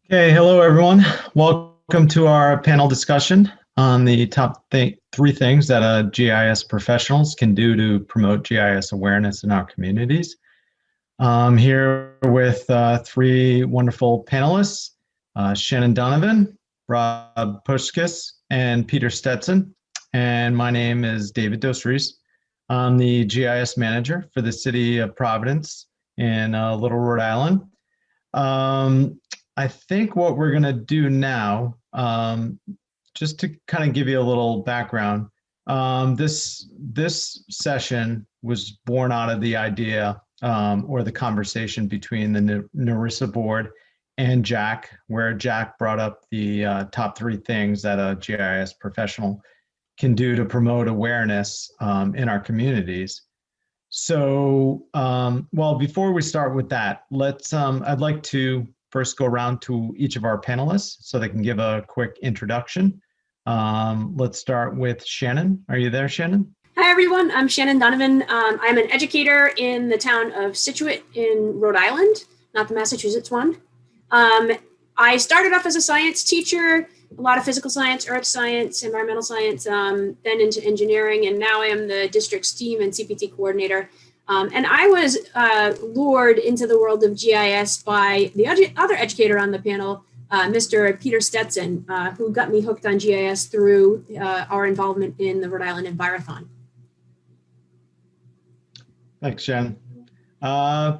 Okay, hello everyone. Welcome to our panel discussion on the top three things that GIS professionals can do to promote GIS awareness in our communities. I'm here with three wonderful panelists, Shannon Donovan, Rob Puskas, and Peter Stetson. And my name is David dosReis. I'm the GIS manager for the city of Providence in Little Rhode Island. I think what we're going to do now, just to kind of give you a little background, this session was born out of the idea or the conversation between the NEURISA board and Jack, where Jack brought up the top three things that a GIS professional can do to promote awareness in our communities. So, well, before we start with that, I'd like to first go around to each of our panelists so they can give a quick introduction. Let's start with Shannon. Are you there, Shannon? Hi, everyone. I'm Shannon Donovan. I'm an educator in the town of Scituate in Rhode Island, not the Massachusetts one. I started off as a science teacher, a lot of physical science, earth science, environmental science, then into engineering, and now I am the district STEAM and CPT coordinator. And I was lured into the world of GIS by the other educator on the panel, Mr. Peter Stetson, who got me hooked on GIS through our involvement in the Rhode Island Envirothon. Thanks, Shannon.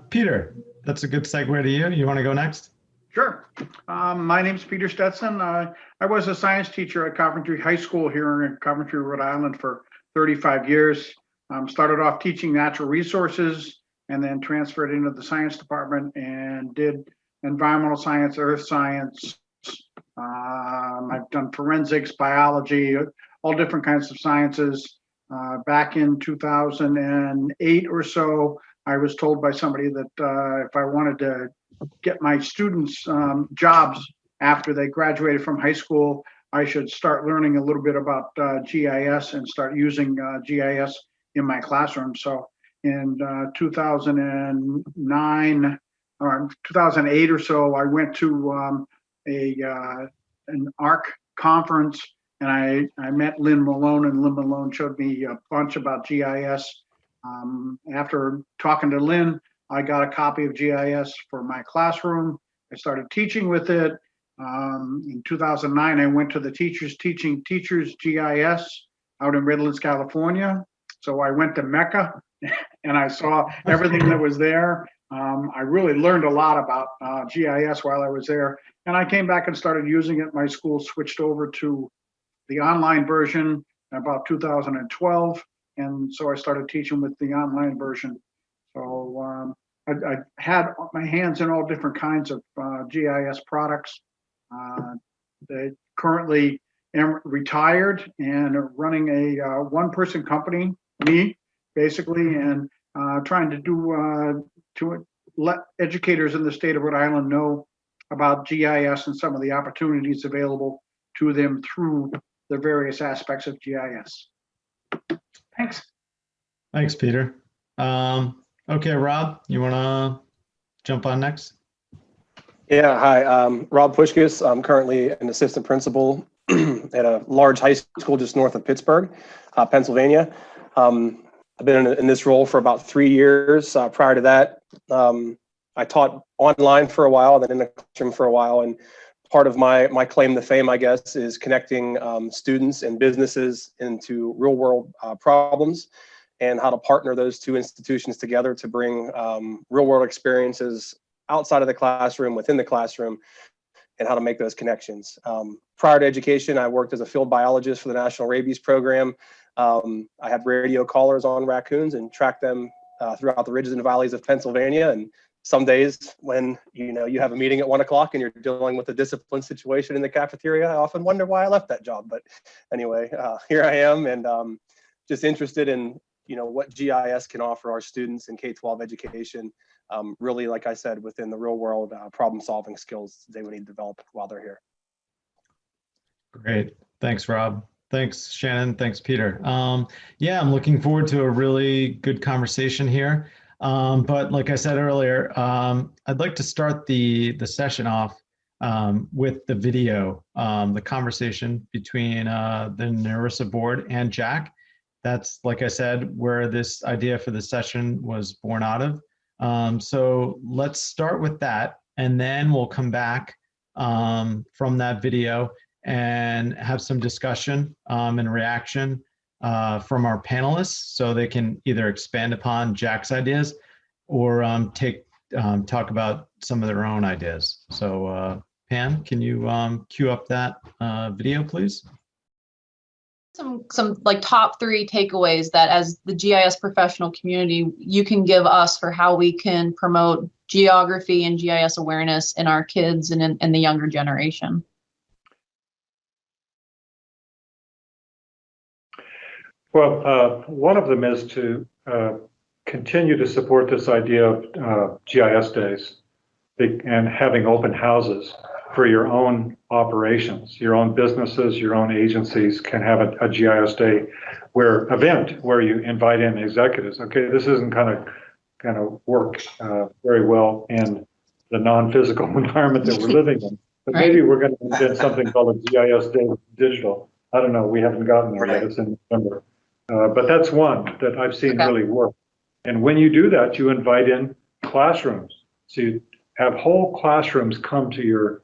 Peter, that's a good segue to you. You want to go next? Sure. My name is Peter Stetson. I was a science teacher at Coventry High School here in Coventry, Rhode Island for 35 years. Started off teaching natural resources and then transferred into the science department and did environmental science, earth science. I've done forensics, biology, all different kinds of sciences. Back in 2008 or so, I was told by somebody that if I wanted to get my students jobs after they graduated from high school, I should start learning a little bit about GIS and start using GIS in my classroom. So in 2009 or 2008 or so, I went to an ARC conference, and I met Lynn Malone, and Lynn Malone showed me a bunch about GIS. After talking to Lynn, I got a copy of GIS for my classroom. I started teaching with it. In 2009, I went to the Teachers Teaching Teachers GIS out in Redlands, California. So I went to Mecca and I saw everything that was there. I really learned a lot about GIS while I was there. And I came back and started using it. My school switched over to the online version in about 2012. And so I started teaching with the online version. So I had my hands in all different kinds of GIS products. They currently am retired and running a one-person company, me, basically, and trying to do to let educators in the state of Rhode Island know about GIS and some of the opportunities available to them through the various aspects of GIS. Thanks. Thanks, Peter. Okay, Rob, you want to jump on next? Yeah, hi, Rob Puskas. I'm currently an assistant principal at a large high school just north of Pittsburgh, Pennsylvania. I've been in this role for about 3 years. Prior to that, I taught online for a while, then in the classroom for a while. And part of my claim to fame, I guess, is connecting students and businesses into real world problems and how to partner those two institutions together to bring real world experiences outside of the classroom, within the classroom, and how to make those connections. Prior to education, I worked as a field biologist for the National Rabies Program. I had radio collars on raccoons and tracked them throughout the ridges and valleys of Pennsylvania. And some days when you have a meeting at 1 o'clock and you're dealing with a discipline situation in the cafeteria, I often wonder why I left that job. But anyway, here I am, and just interested in what GIS can offer our students in K-12 education. Really, like I said, within the real world problem-solving skills they would need to develop while they're here. Great. Thanks, Rob. Thanks, Shannon. Thanks, Peter. Yeah, I'm looking forward to a really good conversation here. But like I said earlier, I'd like to start the session off with the video, the conversation between the NEURISA board and Jack. That's, like I said, where this idea for the session was born out of. So let's start with that, and then we'll come back from that video and have some discussion and reaction from our panelists, so they can either expand upon Jack's ideas or talk about some of their own ideas. So Pam, can you cue up that video, please? Some like top 3 takeaways that as the GIS professional community, you can give us for how we can promote geography and GIS awareness in our kids and in the younger generation. Well, one of them is to continue to support this idea of GIS days and having open houses for your own operations. Your own businesses, your own agencies can have a GIS day where you invite in executives. Okay, this isn't kind of work very well in the non-physical environment that we're living in, but maybe we're going to invent something called a GIS day digital. I don't know, we haven't gotten there yet, it's in November. But that's one that I've seen really work. And when you do that, you invite in classrooms. So you have whole classrooms come to your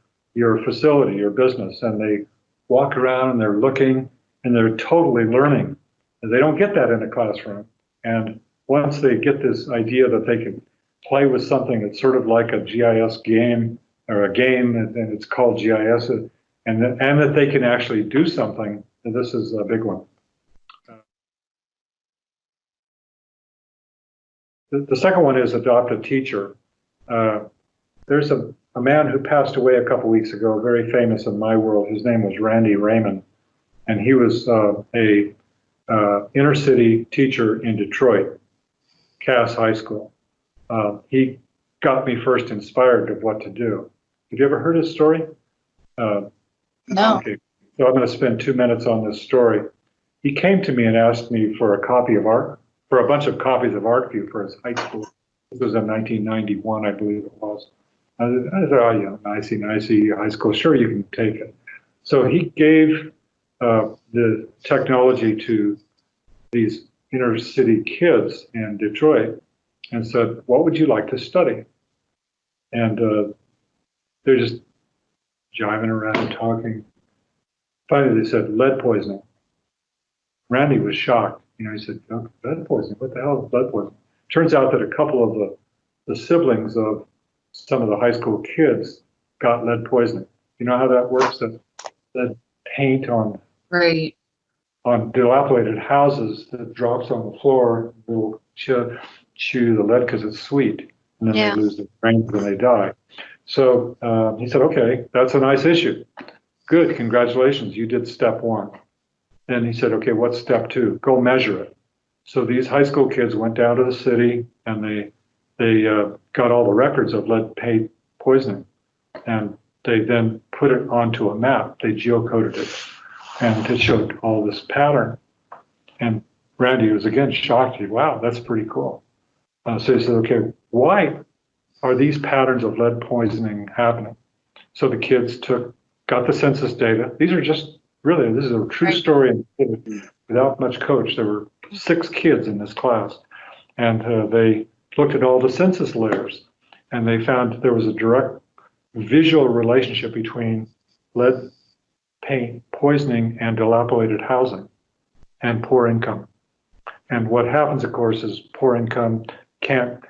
facility, your business, and they walk around and they're looking and they're totally learning. And they don't get that in a classroom. And once they get this idea that they can play with something that's sort of like a GIS game or a game, and it's called GIS, and that they can actually do something, and this is a big one. The second one is adopt a teacher. There's a man who passed away a couple weeks ago, very famous in my world. His name was Randy Raymond, and he was a inner city teacher in Detroit, Cass High School. He got me first inspired of what to do. Have you ever heard his story? No. Okay, so I'm going to spend 2 minutes on this story. He came to me and asked me for a bunch of copies of ArcView for his high school. This was in 1991, I believe it was. I said, oh, yeah, nicey, high school. Sure, you can take it. So he gave the technology to these inner city kids in Detroit and said, what would you like to study? And they're just jiving around, talking. Finally, they said, lead poisoning. Randy was shocked. He said, oh, lead poisoning? What the hell is lead poisoning? Turns out that a couple of the siblings of some of the high school kids got lead poisoning. You know how that works? That lead paint on dilapidated houses that drops on the floor will chew the lead because it's sweet, and then they lose their brains and they die. So he said, okay, that's a nice issue. Good, congratulations, you did step 1. Then he said, okay, what's step 2? Go measure it. So these high school kids went down to the city and they got all the records of lead paint poisoning, and they then put it onto a map. They geocoded it, and it showed all this pattern. And Randy was again shocked. Wow, that's pretty cool. So he said, okay, why are these patterns of lead poisoning happening? So the kids got the census data. These are just this is a true story without much coach. There were 6 kids in this class, and they looked at all the census layers, and they found there was a direct visual relationship between lead paint poisoning and dilapidated housing and poor income. And what happens, of course, is poor income can't,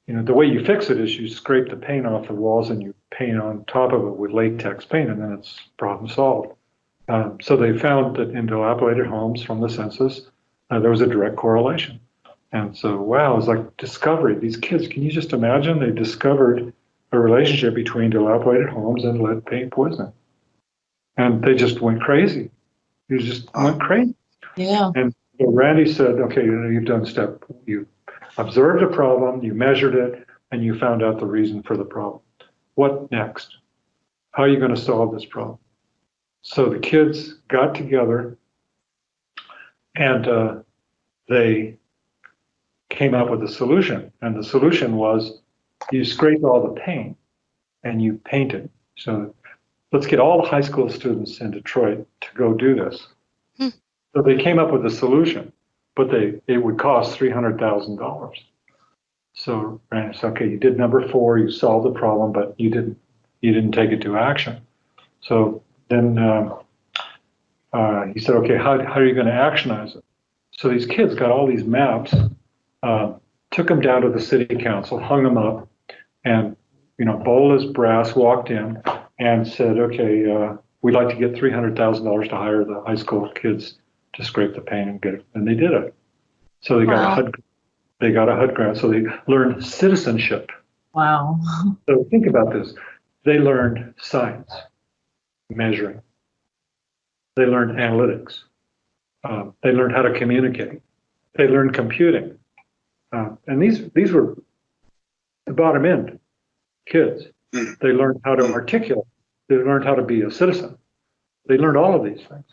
the way you fix it is you scrape the paint off the walls and you paint on top of it with latex paint, and then it's problem solved. So they found that in dilapidated homes from the census, there was a direct correlation. And so, wow, it was like discovery. These kids, can you just imagine? They discovered a relationship between dilapidated homes and lead paint poisoning. And they just went crazy. They just went crazy. Yeah. And so Randy said, okay, you've done you observed a problem, you measured it, and you found out the reason for the problem. What next? How are you going to solve this problem? So the kids got together and they came up with a solution. And the solution was you scrape all the paint and you paint it. So let's get all the high school students in Detroit to go do this. So they came up with a solution, but it would cost $300,000. So Randy said, okay, you did number 4, you solved the problem, but you didn't take it to action. So then he said, okay, how are you going to actionize it? So these kids got all these maps, took them down to the city council, hung them up, and bold as brass walked in and said, okay, we'd like to get $300,000 to hire the high school kids to scrape the paint and get it. And they did it. So they got a HUD grant. So they learned citizenship. Wow. So think about this. They learned science, measuring. They learned analytics. They learned how to communicate. They learned computing. And these were the bottom end kids. They learned how to articulate. They learned how to be a citizen. They learned all of these things.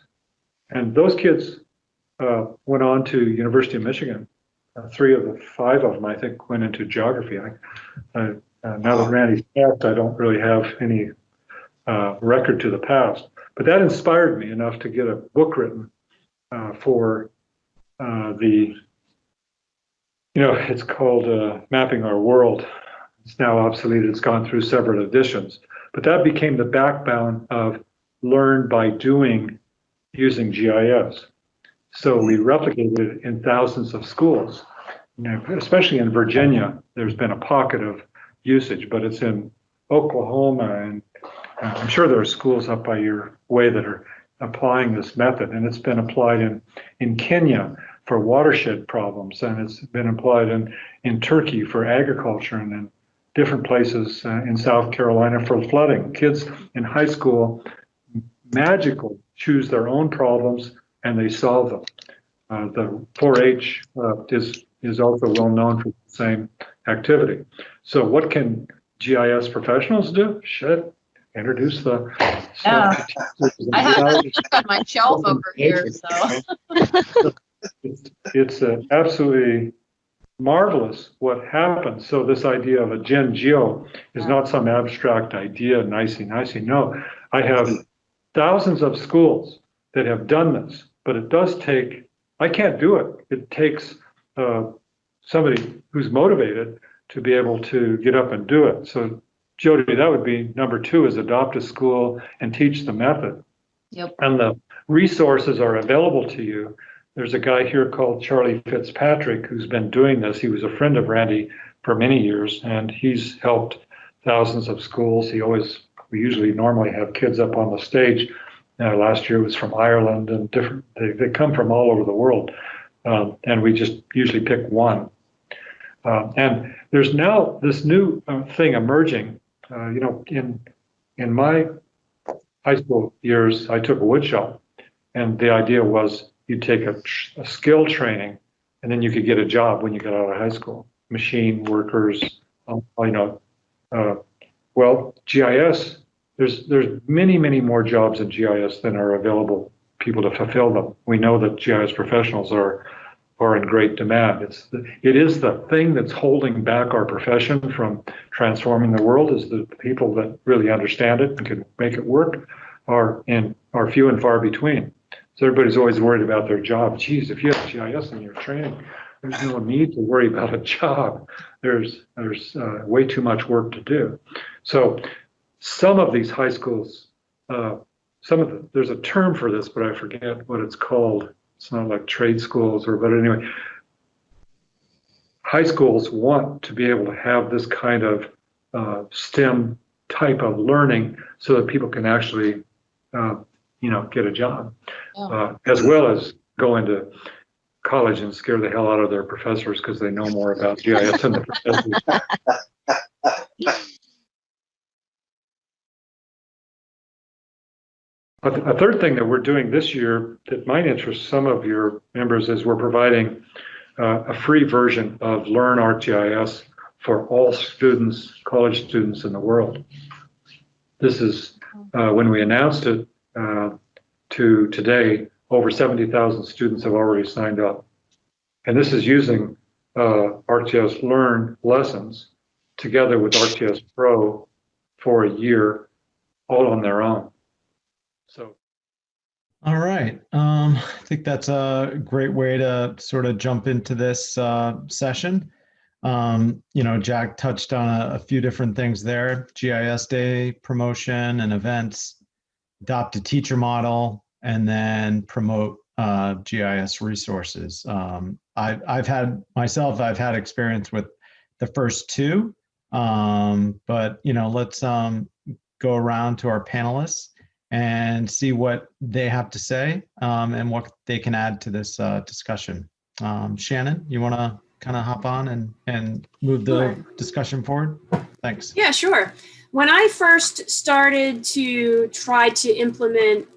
And those kids went on to University of Michigan. 3 of the 5 of them, I think, went into geography. Now that Randy's passed, I don't really have any record to the past. But that inspired me enough to get a book written for it's called Mapping Our World. It's now obsolete. It's gone through several editions. But that became the backbone of Learn by Doing using GIS. So we replicated it in thousands of schools. Especially in Virginia, there's been a pocket of usage, but it's in Oklahoma, and I'm sure there are schools up by your way that are applying this method. And it's been applied in Kenya for watershed problems, and it's been applied in Turkey for agriculture, and in different places in South Carolina for flooding. Kids in high school magically choose their own problems and they solve them. The 4-H is also well known for the same activity. So what can GIS professionals do? Introduce the stuff. I have that on my shelf over here. So it's absolutely marvelous what happens. So this idea of a Gen Geo is not some abstract idea, nicey. No, I have thousands of schools that have done this, but it does take, I can't do it. It takes somebody who's motivated to be able to get up and do it. So Jody, that would be number 2, is adopt a school and teach the method. Yep. And the resources are available to you. There's a guy here called Charlie Fitzpatrick who's been doing this. He was a friend of Randy for many years, and he's helped thousands of schools. We usually normally have kids up on the stage. Last year was from Ireland, and they come from all over the world. And we just usually pick one. And there's now this new thing emerging. In my high school years, I took a wood shop, and the idea was you take a skill training, and then you could get a job when you got out of high school. Machine workers, well, GIS. There's many more jobs in GIS than are available people to fulfill them. We know that GIS professionals are in great demand. It is the thing that's holding back our profession from transforming the world, is the people that really understand it and can make it work are few and far between. So everybody's always worried about their job. Geez, if you have GIS in your training, there's no need to worry about a job. There's way too much work to do. So some of these high schools, there's a term for this, but I forget what it's called. It's not like trade schools but anyway, high schools want to be able to have this kind of STEM type of learning so that people can actually, get a job, as well as go into college and scare the hell out of their professors because they know more about GIS than the professors. A third thing that we're doing this year that might interest some of your members is we're providing a free version of Learn ArcGIS for all students, college students in the world. This is when we announced it to today, over 70,000 students have already signed up. And this is using ArcGIS Learn lessons together with ArcGIS Pro for a year all on their own. So. All right. I think that's a great way to sort of jump into this session. Jack touched on a few different things there: GIS Day promotion and events, adopt a teacher model, and then promote GIS resources. I've had experience with the first two, but let's go around to our panelists and see what they have to say and what they can add to this discussion. Shannon, you want to kind of hop on and move the discussion forward? Thanks. Yeah, sure. When I first started to try to implement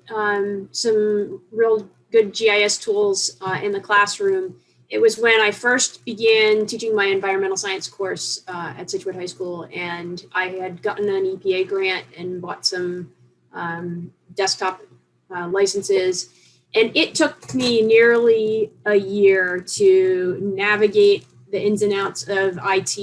some real good GIS tools in the classroom, it was when I first began teaching my environmental science course at Scituate High School, and I had gotten an EPA grant and bought some desktop licenses. And it took me nearly a year to navigate the ins and outs of IT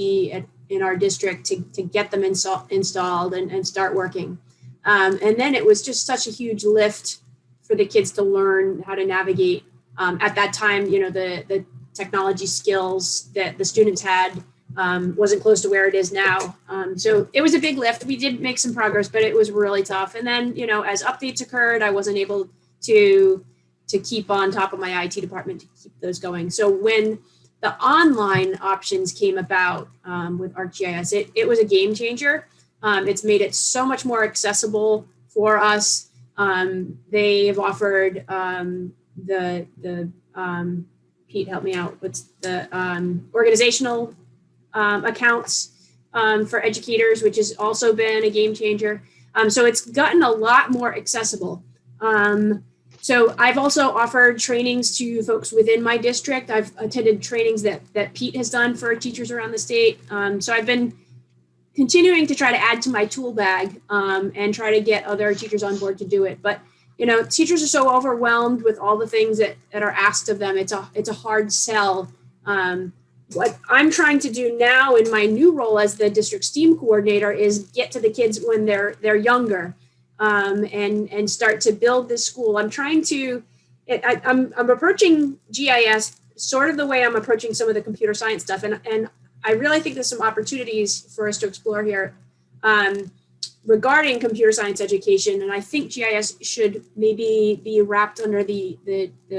in our district to get them installed and start working. And then it was just such a huge lift for the kids to learn how to navigate. At that time, the technology skills that the students had wasn't close to where it is now. So it was a big lift. We did make some progress, but it was really tough. And then, as updates occurred, I wasn't able to keep on top of my IT department to keep those going. So when the online options came about with ArcGIS, it was a game changer. It's made it so much more accessible for us. They've offered Pete, help me out. What's the organizational accounts for educators, which has also been a game changer. So it's gotten a lot more accessible. So I've also offered trainings to folks within my district. I've attended trainings that Pete has done for teachers around the state. So I've been continuing to try to add to my tool bag and try to get other teachers on board to do it. But teachers are so overwhelmed with all the things that are asked of them. It's a hard sell. What I'm trying to do now in my new role as the district STEAM coordinator is get to the kids when they're younger and start to build this school. I'm trying to, I'm approaching GIS sort of the way I'm approaching some of the computer science stuff. And I really think there's some opportunities for us to explore here regarding computer science education. And I think GIS should maybe be wrapped under the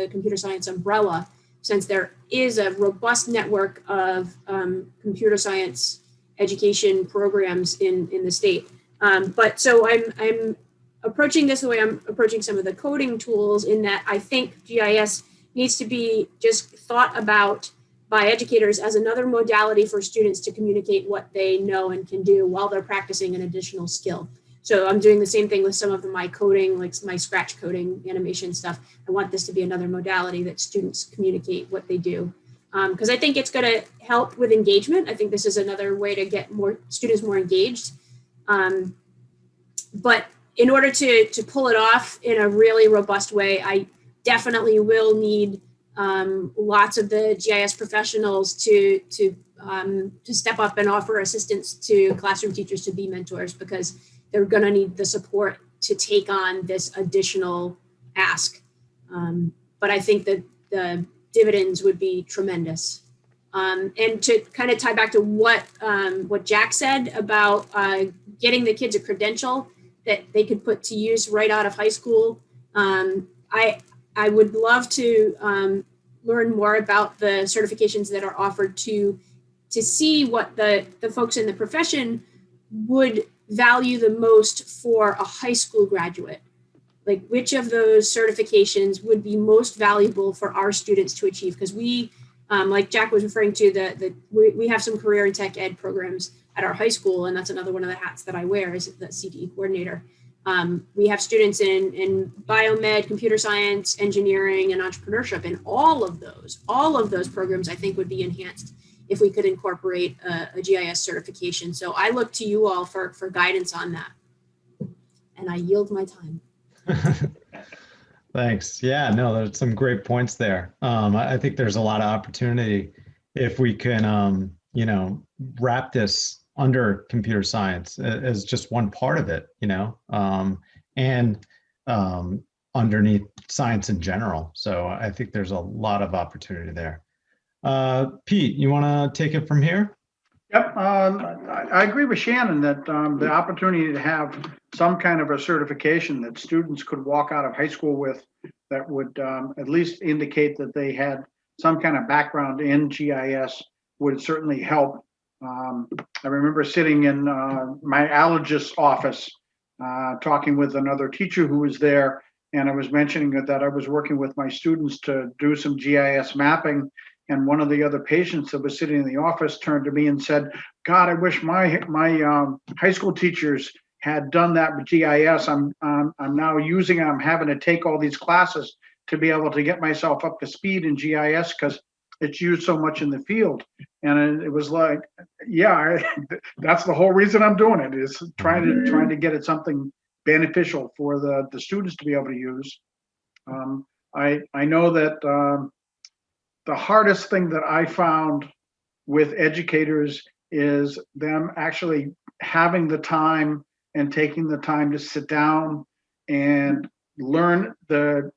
computer science umbrella, since there is a robust network of computer science education programs in the state. But so I'm approaching this the way I'm approaching some of the coding tools, in that I think GIS needs to be just thought about by educators as another modality for students to communicate what they know and can do while they're practicing an additional skill. So I'm doing the same thing with some of my coding, like my Scratch coding animation stuff. I want this to be another modality that students communicate what they do. Because I think it's going to help with engagement. I think this is another way to get more students more engaged. But in order to pull it off in a really robust way, I definitely will need lots of the GIS professionals to step up and offer assistance to classroom teachers to be mentors, because they're going to need the support to take on this additional ask. But I think that the dividends would be tremendous. And to kind of tie back to what Jack said about getting the kids a credential that they could put to use right out of high school, I would love to learn more about the certifications that are offered to see what the folks in the profession would value the most for a high school graduate. Like, which of those certifications would be most valuable for our students to achieve? Because we, like Jack was referring to, we have some career and tech ed programs at our high school, and that's another one of the hats that I wear as the CTE coordinator. We have students in biomed, computer science, engineering, and entrepreneurship, and all of those programs I think would be enhanced if we could incorporate a GIS certification. So I look to you all for guidance on that. And I yield my time. Thanks. Yeah, no, there's some great points there. I think there's a lot of opportunity if we can, wrap this under computer science as just one part of it, and underneath science in general. So I think there's a lot of opportunity there. Pete, you want to take it from here? Yep, I agree with Shannon that the opportunity to have some kind of a certification that students could walk out of high school with that would at least indicate that they had some kind of background in GIS would certainly help. I remember sitting in my allergist's office talking with another teacher who was there, and I was mentioning that I was working with my students to do some GIS mapping. And one of the other patients that was sitting in the office turned to me and said, "God, I wish my high school teachers had done that with GIS. I'm now using it. I'm having to take all these classes to be able to get myself up to speed in GIS because it's used so much in the field." And it was like, yeah, that's the whole reason I'm doing it, is trying to get it something beneficial for the students to be able to use. I know that the hardest thing that I found with educators is them actually having the time and taking the time to sit down and learn the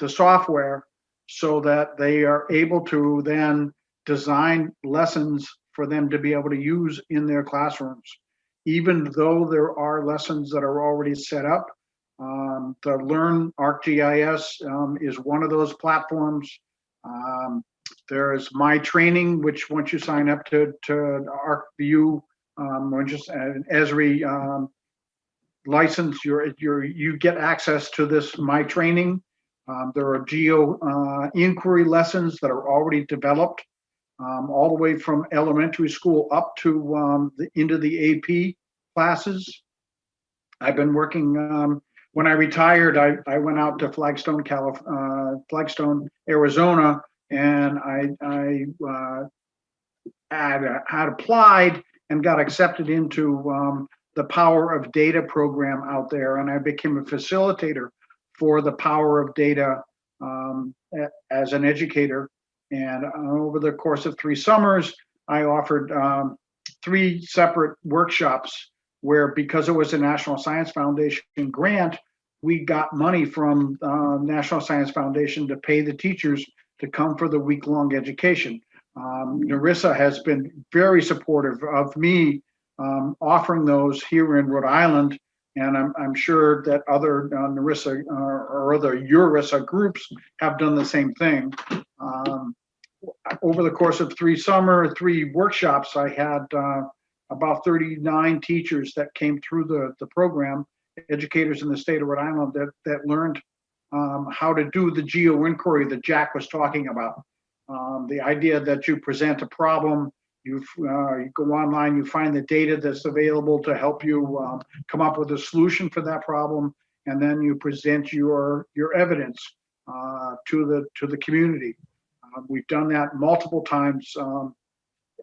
software so that they are able to then design lessons for them to be able to use in their classrooms. Even though there are lessons that are already set up, the Learn ArcGIS is one of those platforms. There's My Training, which once you sign up to ArcView, or just an Esri license, you get access to this My Training. There are geo inquiry lessons that are already developed, all the way from elementary school up to into the AP classes. I've been working. When I retired, I went out to Flagstone, Arizona, and I had applied and got accepted into the Power of Data program out there, and I became a facilitator for the Power of Data as an educator. And over the course of 3 summers, I offered 3 separate workshops where, because it was a National Science Foundation grant, we got money from National Science Foundation to pay the teachers to come for the week-long education. NEURISA has been very supportive of me offering those here in Rhode Island, and I'm sure that other NEURISA or other EURISA groups have done the same thing. Over the course of 3 workshops, I had about 39 teachers that came through the program, educators in the state of Rhode Island that learned how to do the geo inquiry that Jack was talking about. The idea that you present a problem, you go online, you find the data that's available to help you come up with a solution for that problem, and then you present your evidence to the community. We've done that multiple times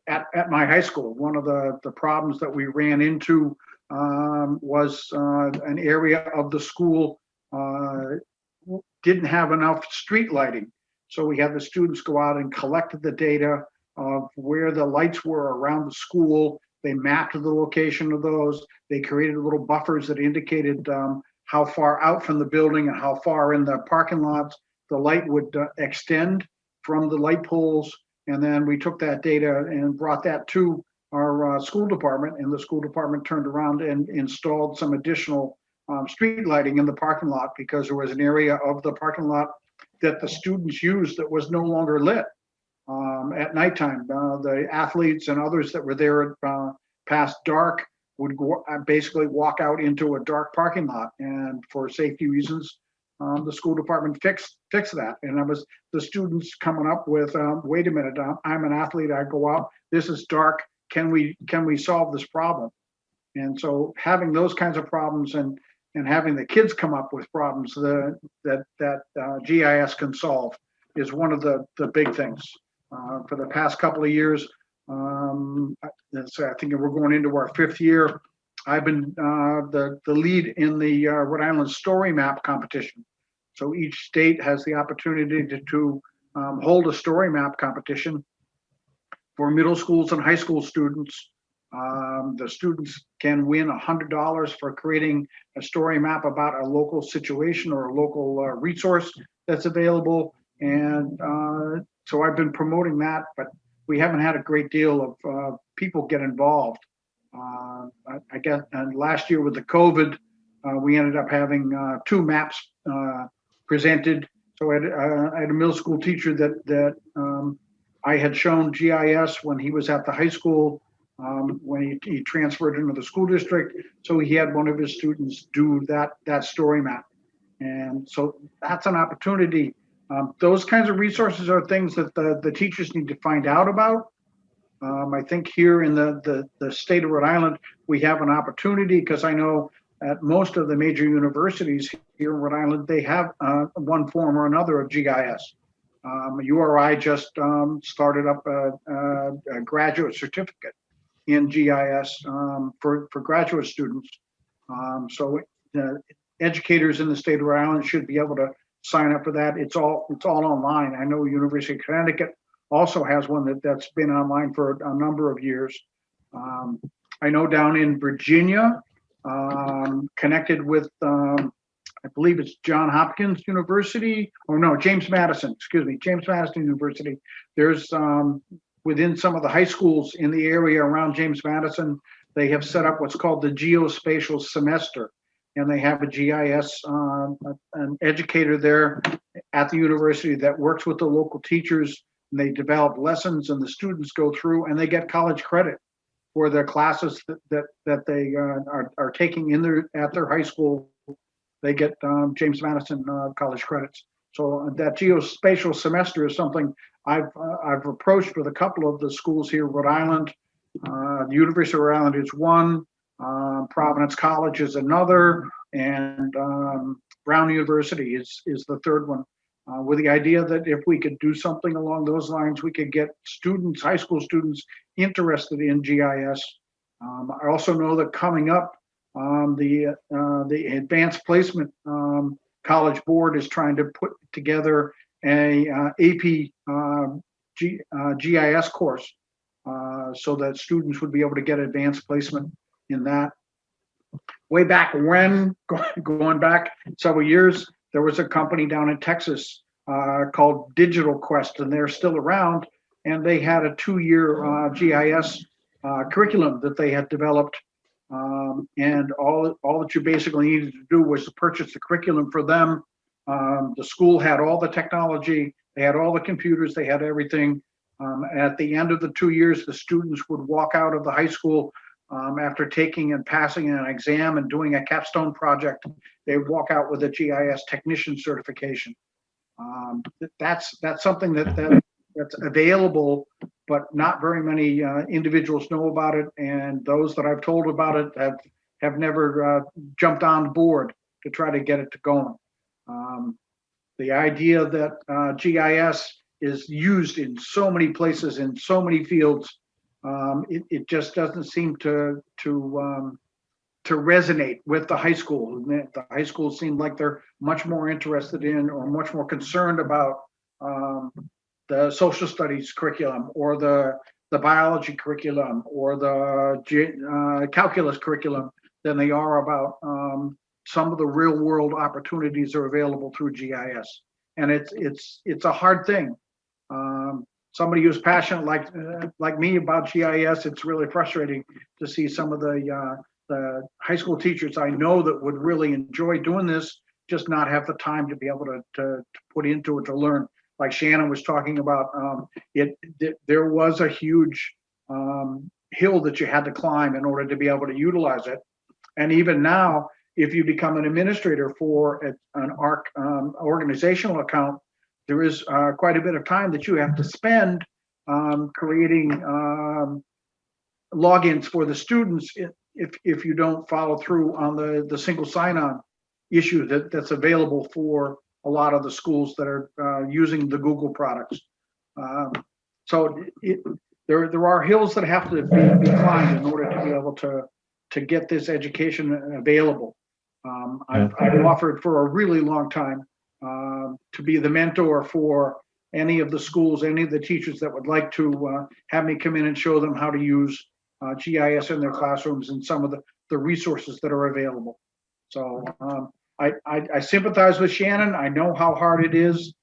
at my high school. One of the problems that we ran into was an area of the school didn't have enough street lighting. So we had the students go out and collected the data of where the lights were around the school. They mapped the location of those. They created little buffers that indicated how far out from the building and how far in the parking lots the light would extend from the light poles. And then we took that data and brought that to our school department, and the school department turned around and installed some additional street lighting in the parking lot, because there was an area of the parking lot that the students used that was no longer lit at nighttime. The athletes and others that were there past dark would basically walk out into a dark parking lot, and for safety reasons, the school department fixed that. And that was the students coming up with, wait a minute, I'm an athlete, I go out, this is dark, can we solve this problem? And so having those kinds of problems and having the kids come up with problems that GIS can solve is one of the big things. For the past couple of years, so I think we're going into our 5th year, I've been the lead in the Rhode Island Story Map competition. So each state has the opportunity to hold a story map competition for middle schools and high school students. The students can win $100 for creating a story map about a local situation or a local resource that's available. And so I've been promoting that, but we haven't had a great deal of people get involved. I guess last year with the COVID, we ended up having 2 maps presented. So I had a middle school teacher that I had shown GIS when he was at the high school, when he transferred into the school district. So he had one of his students do that story map. And so that's an opportunity. Those kinds of resources are things that the teachers need to find out about. I think here in the state of Rhode Island, we have an opportunity, because I know at most of the major universities here in Rhode Island, they have one form or another of GIS. URI just started up a graduate certificate in GIS for graduate students. So educators in the state of Rhode Island should be able to sign up for that. It's all online. I know University of Connecticut also has one that's been online for a number of years. I know down in Virginia, connected with, I believe it's Johns Hopkins University, or no, James Madison University. There's within some of the high schools in the area around James Madison, they have set up what's called the geospatial semester. And they have a GIS, an educator there at the university that works with the local teachers. And they develop lessons, and the students go through and they get college credit for their classes that they are taking at their high school. They get James Madison college credits. So that geospatial semester is something I've approached with a couple of the schools here in Rhode Island. The University of Rhode Island is one, Providence College is another, and Brown University is the third one. With the idea that if we could do something along those lines, we could get students, high school students, interested in GIS. I also know that coming up, the Advanced Placement College Board is trying to put together a AP GIS course so that students would be able to get advanced placement in that. Way back when, going back several years, there was a company down in Texas called Digital Quest, and they're still around. And they had a 2-year GIS curriculum that they had developed. And all that you basically needed to do was to purchase the curriculum for them. The school had all the technology, they had all the computers, they had everything. At the end of the 2 years, the students would walk out of the high school after taking and passing an exam and doing a capstone project. They would walk out with a GIS technician certification. That's something that's available, but not very many individuals know about it. And those that I've told about it have never jumped on board to try to get it to going. The idea that GIS is used in so many places, in so many fields, it just doesn't seem to resonate with the high school. The high schools seem like they're much more interested in or much more concerned about the social studies curriculum or the biology curriculum or the calculus curriculum than they are about some of the real world opportunities are available through GIS. And it's a hard thing. Somebody who's passionate like me about GIS, it's really frustrating to see some of the high school teachers I know that would really enjoy doing this just not have the time to be able to put into it to learn. Like Shannon was talking about, there was a huge hill that you had to climb in order to be able to utilize it. And even now, if you become an administrator for an ARC organizational account, there is quite a bit of time that you have to spend creating logins for the students if you don't follow through on the single sign-on issue that's available for a lot of the schools that are using the Google products. So there are hills that have to be climbed in order to be able to get this education available. I've offered for a really long time to be the mentor for any of the schools, any of the teachers that would like to have me come in and show them how to use GIS in their classrooms and some of the resources that are available. So I sympathize with Shannon. I know how hard it is.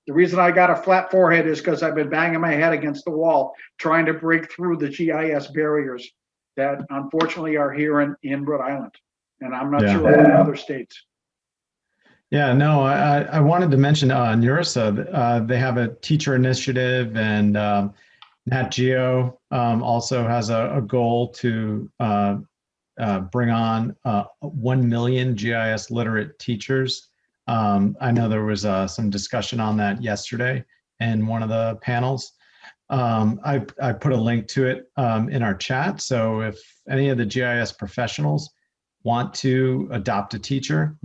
The reason I got a flat forehead is because I've been banging my head against the wall trying to break through the GIS barriers that unfortunately are here in Rhode Island. And I'm not sure in other states. Yeah, no, I wanted to mention NEURISA. They have a teacher initiative, and Nat Geo also has a goal to bring on 1 million GIS literate teachers. I know there was some discussion on that yesterday in one of the panels. I put a link to it in our chat. So if any of the GIS professionals want to adopt a teacher,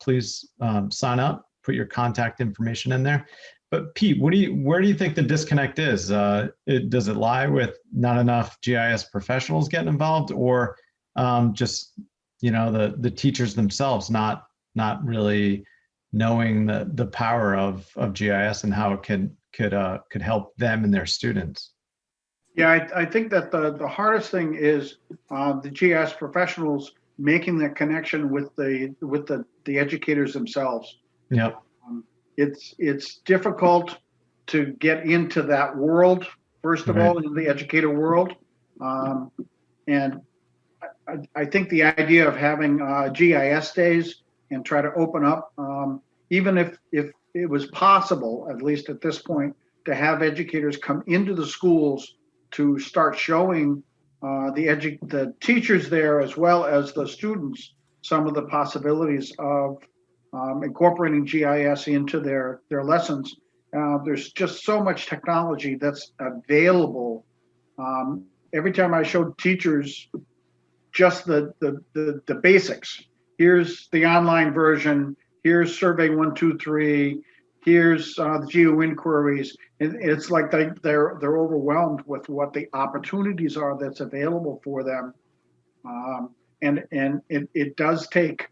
please sign up, put your contact information in there. But Pete, where do you think the disconnect is? Does it lie with not enough GIS professionals getting involved, or just the teachers themselves not really knowing the power of GIS and how it could help them and their students? Yeah, I think that the hardest thing is the GIS professionals making that connection with the educators themselves. Yep. It's difficult to get into that world, first of all, in the educator world. And I think the idea of having GIS days and try to open up, even if it was possible, at least at this point, to have educators come into the schools to start showing the teachers there as well as the students some of the possibilities of incorporating GIS into their lessons. There's just so much technology that's available. Every time I showed teachers just the basics, here's the online version, here's survey 1, 2, 3, here's the geo inquiries. It's like they're overwhelmed with what the opportunities are that's available for them. And it does take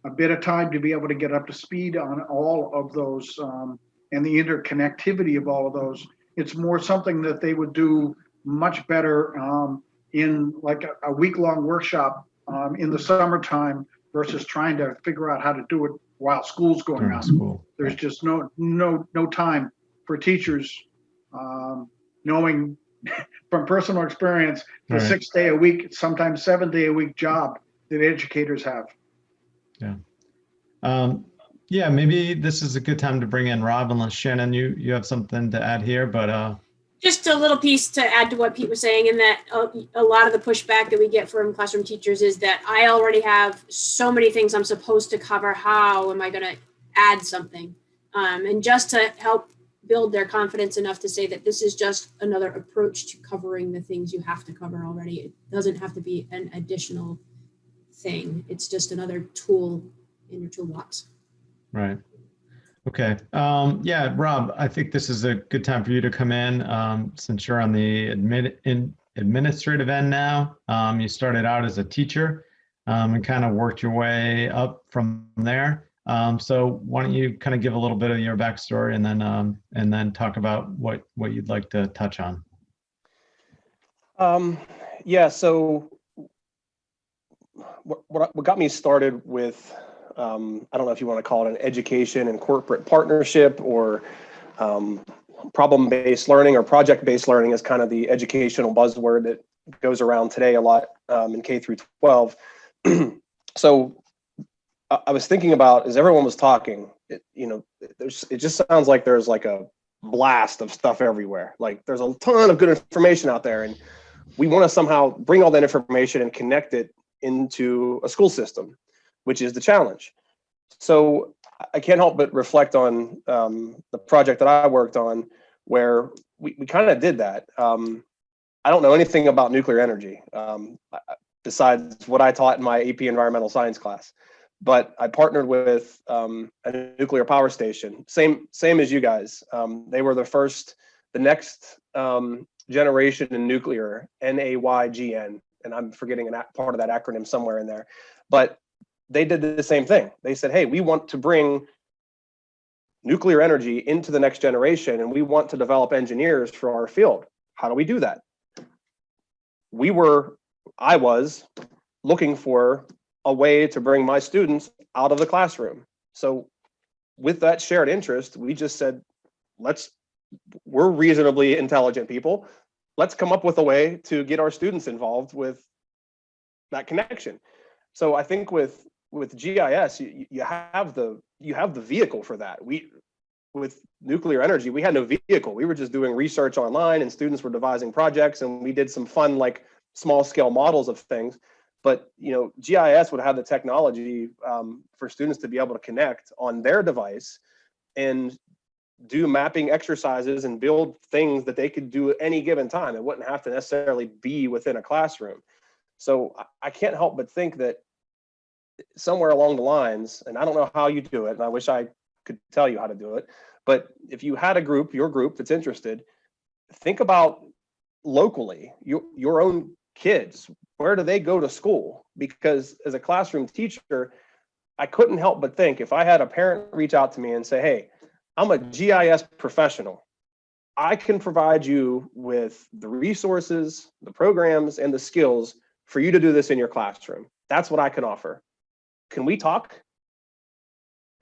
a bit of time to be able to get up to speed on all of those and the interconnectivity of all of those. It's more something that they would do much better in like a week-long workshop in the summertime versus trying to figure out how to do it while school's going on. There's just no time for teachers knowing from personal experience the 6 day a week, sometimes 7 day a week job that educators have. Yeah, maybe this is a good time to bring in Rob, unless Shannon, you have something to add here, but just a little piece to add to what Pete was saying, in that a lot of the pushback that we get from classroom teachers is that I already have so many things I'm supposed to cover. How am I going to add something? And just to help build their confidence enough to say that this is just another approach to covering the things you have to cover already. It doesn't have to be an additional thing. It's just another tool in your toolbox. Right. Okay. Yeah, Rob, I think this is a good time for you to come in since you're on the administrative end now. You started out as a teacher and kind of worked your way up from there. So why don't you kind of give a little bit of your backstory and then talk about what you'd like to touch on. Yeah. So what got me started with I don't know if you want to call it an education and corporate partnership, or problem-based learning or project-based learning is kind of the educational buzzword that goes around today a lot in K through 12. So I was thinking about, as everyone was talking, it just sounds like there's like a blast of stuff everywhere. Like there's a ton of good information out there, and we want to somehow bring all that information and connect it into a school system, which is the challenge. So I can't help but reflect on the project that I worked on, where we kind of did that. I don't know anything about nuclear energy besides what I taught in my AP environmental science class, but I partnered with a nuclear power station, same as you guys. They were the next generation in nuclear, NAYGN, and I'm forgetting a part of that acronym somewhere in there, but they did the same thing. They said, hey, we want to bring nuclear energy into the next generation, and we want to develop engineers for our field. how do we do that? I was looking for a way to bring my students out of the classroom. So with that shared interest, we just said, we're reasonably intelligent people. Let's come up with a way to get our students involved with that connection. So I think with GIS, you have the vehicle for that. With nuclear energy, we had no vehicle. We were just doing research online, and students were devising projects, and we did some fun, like, small scale models of things. But GIS would have the technology for students to be able to connect on their device and do mapping exercises and build things that they could do at any given time. It wouldn't have to necessarily be within a classroom. So I can't help but think that somewhere along the lines, and I don't know how you do it, and I wish I could tell you how to do it, but if you had your group that's interested, think about locally, your own kids, where do they go to school? Because as a classroom teacher, I couldn't help but think, if I had a parent reach out to me and say, hey, I'm a GIS professional, I can provide you with the resources, the programs, and the skills for you to do this in your classroom. That's what I can offer. Can we talk?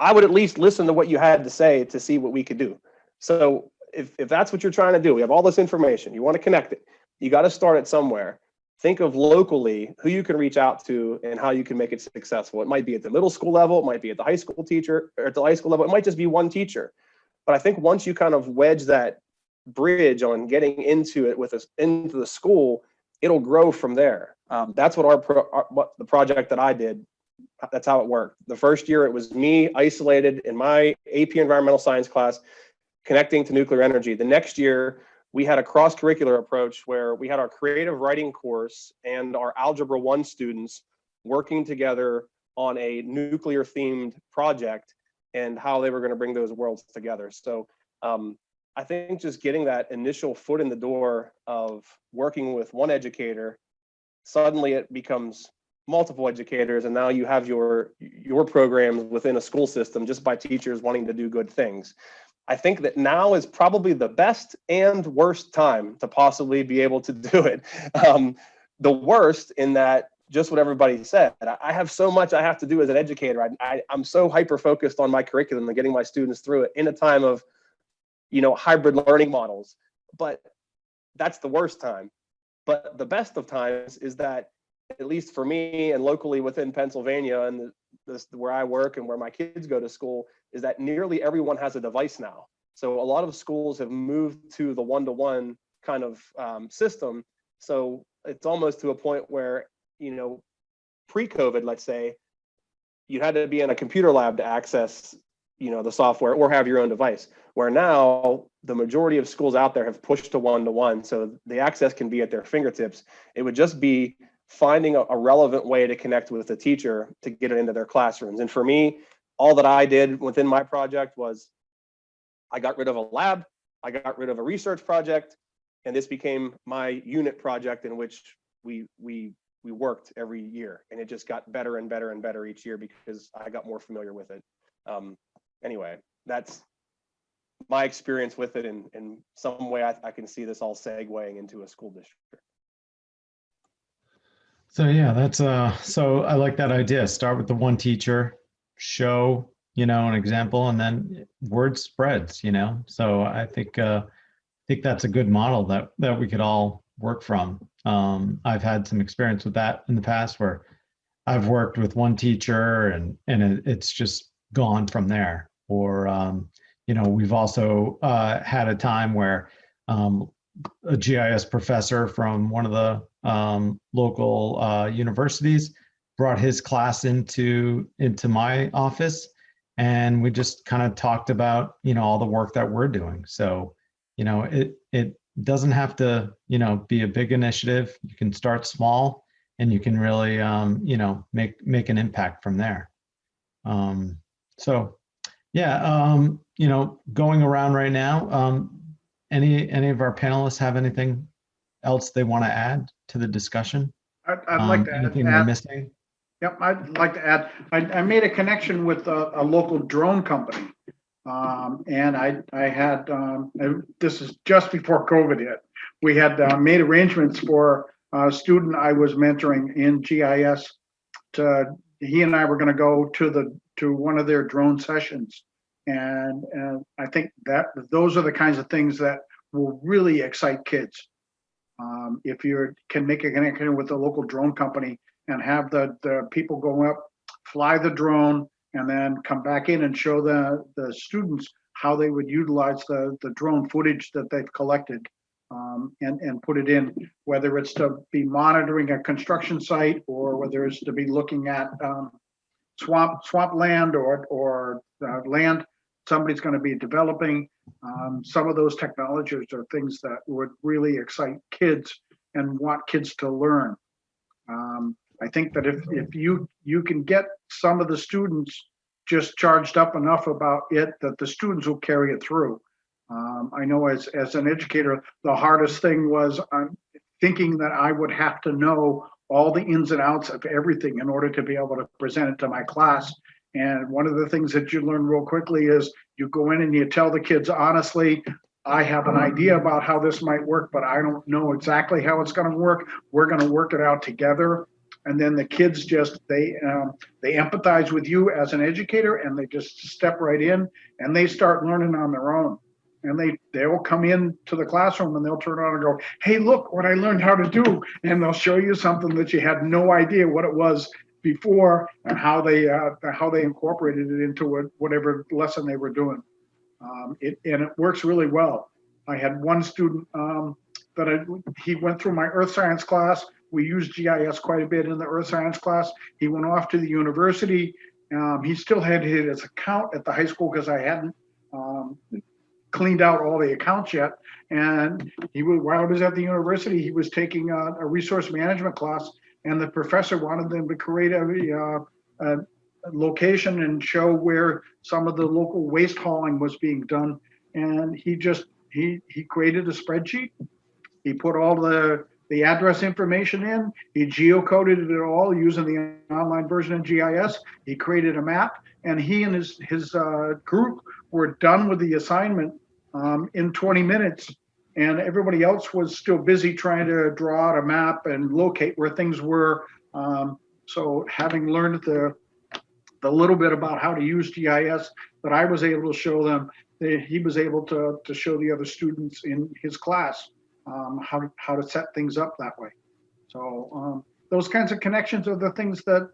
I would at least listen to what you had to say to see what we could do. So if that's what you're trying to do, we have all this information, you want to connect it, you got to start it somewhere. Think of locally who you can reach out to and how you can make it successful. It might be at the middle school level, it might be at the high school teacher, or at the high school level, it might just be one teacher. But I think once you kind of wedge that bridge on getting into it with us into the school, it'll grow from there. That's what the project that I did, that's how it worked. The first year it was me isolated in my AP environmental science class, connecting to nuclear energy. The next year, we had a cross-curricular approach where we had our creative writing course and our Algebra 1 students working together on a nuclear-themed project and how they were going to bring those worlds together. So I think just getting that initial foot in the door of working with one educator, suddenly it becomes multiple educators, and now you have your programs within a school system just by teachers wanting to do good things. I think that now is probably the best and worst time to possibly be able to do it. The worst in that, just what everybody said, I have so much I have to do as an educator. I'm so hyper-focused on my curriculum and getting my students through it in a time of, hybrid learning models. But that's the worst time. But the best of times is that, at least for me and locally within Pennsylvania and where I work and where my kids go to school, is that nearly everyone has a device now. So a lot of schools have moved to the one-to-one kind of system. So it's almost to a point where, pre-COVID, let's say, you had to be in a computer lab to access, the software or have your own device, where now the majority of schools out there have pushed to one-to-one. So the access can be at their fingertips. It would just be finding a relevant way to connect with the teacher to get it into their classrooms. And for me, all that I did within my project was I got rid of a lab, I got rid of a research project, and this became my unit project in which we worked every year. And it just got better and better and better each year because I got more familiar with it. Anyway, that's my experience with it. And in some way, I can see this all segueing into a school district. So yeah, that's so I like that idea. Start with the one teacher, show, an example, and then word spreads, So I think that's a good model that we could all work from. I've had some experience with that in the past where I've worked with one teacher and it's just gone from there. Or we've also had a time where a GIS professor from one of the local universities brought his class into my office, and we just kind of talked about all the work that we're doing. So it doesn't have to be a big initiative. You can start small, and you can really make an impact from there. So yeah, going around right now, any of our panelists have anything else they want to add to the discussion? I'd like to anything add. we're missing? Yep, I'd like to add. I made a connection with a local drone company, and I had this is just before COVID hit, we had made arrangements for a student I was mentoring in GIS. He and I were going to go to one of their drone sessions, and I think that those are the kinds of things that will really excite kids. If you can make a connection with the local drone company and have the people go up, fly the drone, and then come back in and show the students how they would utilize the drone footage that they've collected, and put it in, whether it's to be monitoring a construction site or whether it's to be looking at swamp land or land somebody's going to be developing. Some of those technologies are things that would really excite kids and want kids to learn. I think that if you can get some of the students just charged up enough about it, that the students will carry it through. I know as an educator, the hardest thing was thinking that I would have to know all the ins and outs of everything in order to be able to present it to my class. And one of the things that you learn real quickly is you go in and you tell the kids, honestly, I have an idea about how this might work, but I don't know exactly how it's going to work. We're going to work it out together. And then the kids just, they empathize with you as an educator, and they just step right in and they start learning on their own. And they'll come into the classroom and they'll turn around and go, hey, look what I learned how to do. And they'll show you something that you had no idea what it was before, and how they incorporated it into whatever lesson they were doing. And it works really well. I had one student he went through my earth science class. We used GIS quite a bit in the earth science class. He went off to the university. He still had his account at the high school because I hadn't cleaned out all the accounts yet. And while he was at the university, he was taking a resource management class, and the professor wanted them to create a location and show where some of the local waste hauling was being done. And he created a spreadsheet. He put all the address information in. He geocoded it all using the online version of GIS. He created a map, and he and his group were done with the assignment in 20 minutes. And everybody else was still busy trying to draw out a map and locate where things were. So having learned the little bit about how to use GIS that I was able to show them, he was able to show the other students in his class how to set things up that way. So those kinds of connections are the things that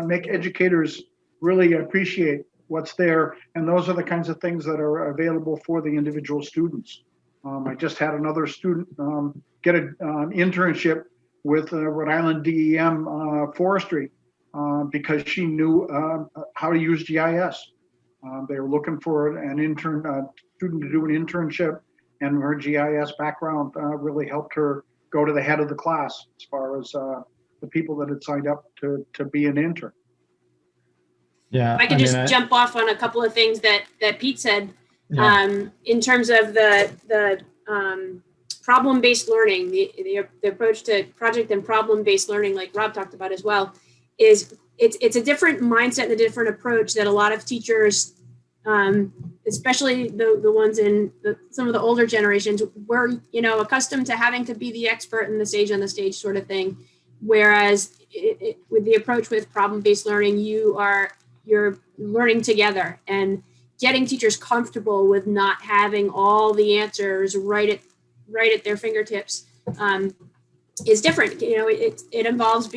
make educators really appreciate what's there. And those are the kinds of things that are available for the individual students. I just had another student get an internship with Rhode Island DEM forestry because she knew how to use GIS. They were looking for an student to do an internship, and her GIS background really helped her go to the head of the class as far as the people that had signed up to be an intern. Yeah, I could jump off on a couple of things that Pete said. Yeah. In terms of the problem-based learning, the approach to project and problem-based learning, like Rob talked about as well, is it's a different mindset and a different approach that a lot of teachers, especially the ones in some of the older generations, were accustomed to having to be the expert and the sage on the stage sort of thing. Whereas with the approach with problem-based learning, you're learning together and getting teachers comfortable with not having all the answers right at their fingertips is different. It involves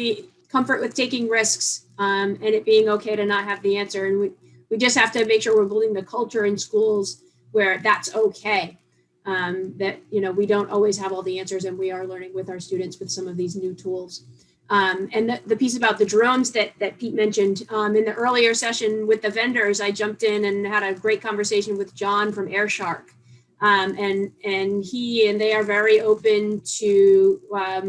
comfort with taking risks and it being okay to not have the answer. And we just have to make sure we're building the culture in schools where that's okay. That we don't always have all the answers, and we are learning with our students with some of these new tools. And the piece about the drones that Pete mentioned in the earlier session with the vendors, I jumped in and had a great conversation with John from AirShark. And he and they are very open to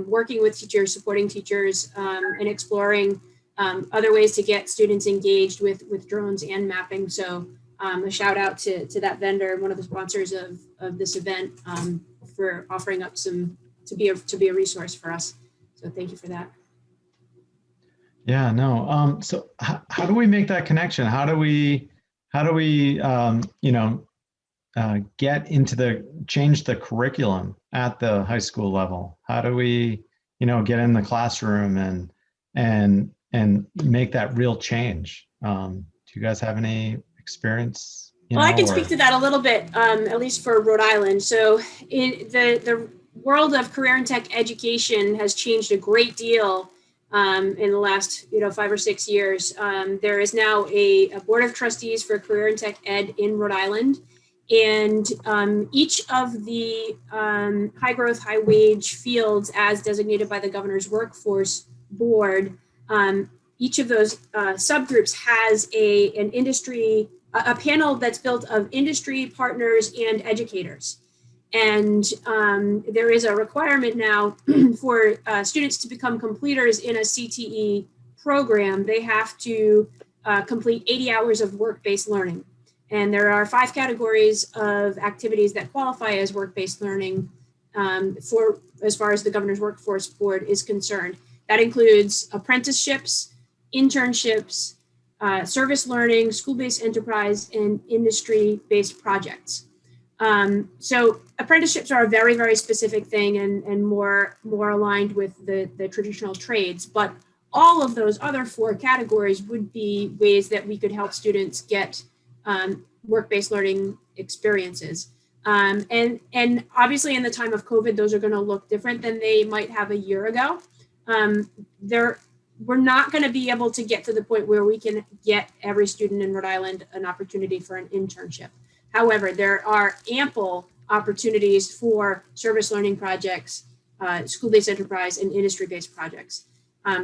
working with teachers, supporting teachers, and exploring other ways to get students engaged with drones and mapping. So a shout out to that vendor, one of the sponsors of this event, for offering up to be a resource for us. So thank you for that. Yeah, no. So how do we make that connection? How do we change the curriculum at the high school level? How do we, get in the classroom and make that real change? Do you guys have any experience? Well, I can speak to that a little bit, at least for Rhode Island. So in the world of career and tech education has changed a great deal in the last 5 or 6 years. There is now a board of trustees for career and tech ed in Rhode Island. And each of the high growth, high wage fields as designated by the governor's workforce board, each of those subgroups has a panel that's built of industry partners and educators. And there is a requirement now for students to become completers in a CTE program. They have to complete 80 hours of work-based learning. And there are 5 categories of activities that qualify as work-based learning as far as the governor's workforce board is concerned. That includes apprenticeships, internships, service learning, school-based enterprise, and industry-based projects. So apprenticeships are a very, very specific thing and more aligned with the traditional trades. But all of those other 4 categories would be ways that we could help students get work-based learning experiences. And obviously in the time of COVID, those are going to look different than they might have a year ago. We're not going to be able to get to the point where we can get every student in Rhode Island an opportunity for an internship. However, there are ample opportunities for service learning projects, school-based enterprise, and industry-based projects.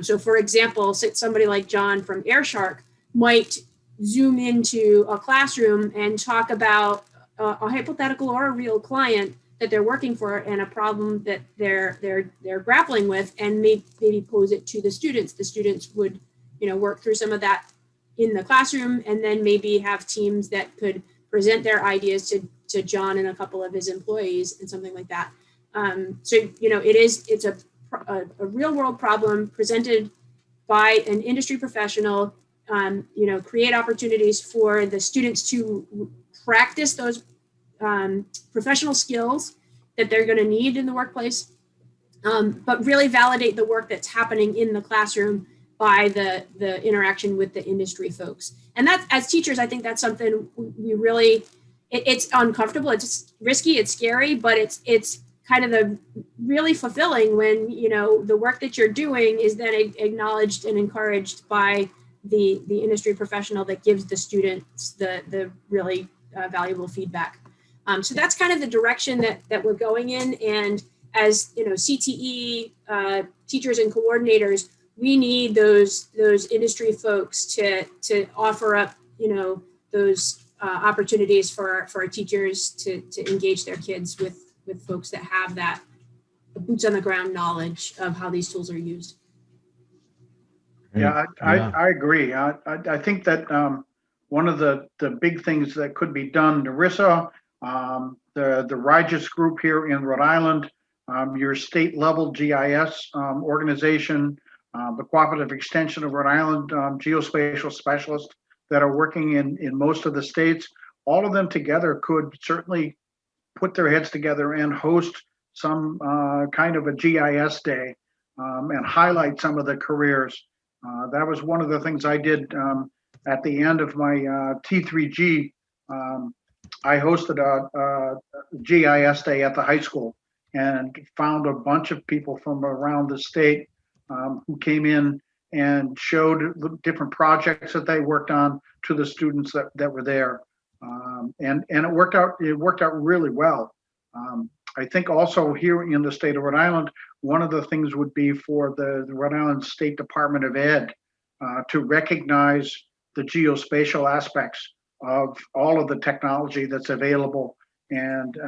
So for example, somebody like John from AirShark might zoom into a classroom and talk about a hypothetical or a real client that they're working for and a problem that they're grappling with, and maybe pose it to the students. The students would, work through some of that in the classroom, and then maybe have teams that could present their ideas to John and a couple of his employees and something like that. So it's a real world problem presented by an industry professional. Create opportunities for the students to practice those professional skills that they're going to need in the workplace, but really validate the work that's happening in the classroom by the interaction with the industry folks. And that, as teachers, I think that's something we really, it's uncomfortable, it's risky, it's scary, but it's kind of the really fulfilling when, the work that you're doing is then acknowledged and encouraged by the industry professional that gives the students the really valuable feedback. So that's kind of the direction that we're going in. And as CTE teachers and coordinators, we need those industry folks to offer up those opportunities for our teachers to engage their kids with folks that have that boots on the ground knowledge of how these tools are used. Yeah, I agree. I think that one of the big things that could be done, NEURISA, the RIGIS group here in Rhode Island, your state level GIS organization, the Cooperative Extension of Rhode Island, geospatial specialists that are working in most of the states, all of them together could certainly put their heads together and host some kind of a GIS day and highlight some of the careers. That was one of the things I did at the end of my T3G. I hosted a GIS day at the high school and found a bunch of people from around the state who came in and showed the different projects that they worked on to the students that were there. And it worked out really well. I think also here in the state of Rhode Island, one of the things would be for the Rhode Island State Department of Ed to recognize the geospatial aspects of all of the technology that's available, and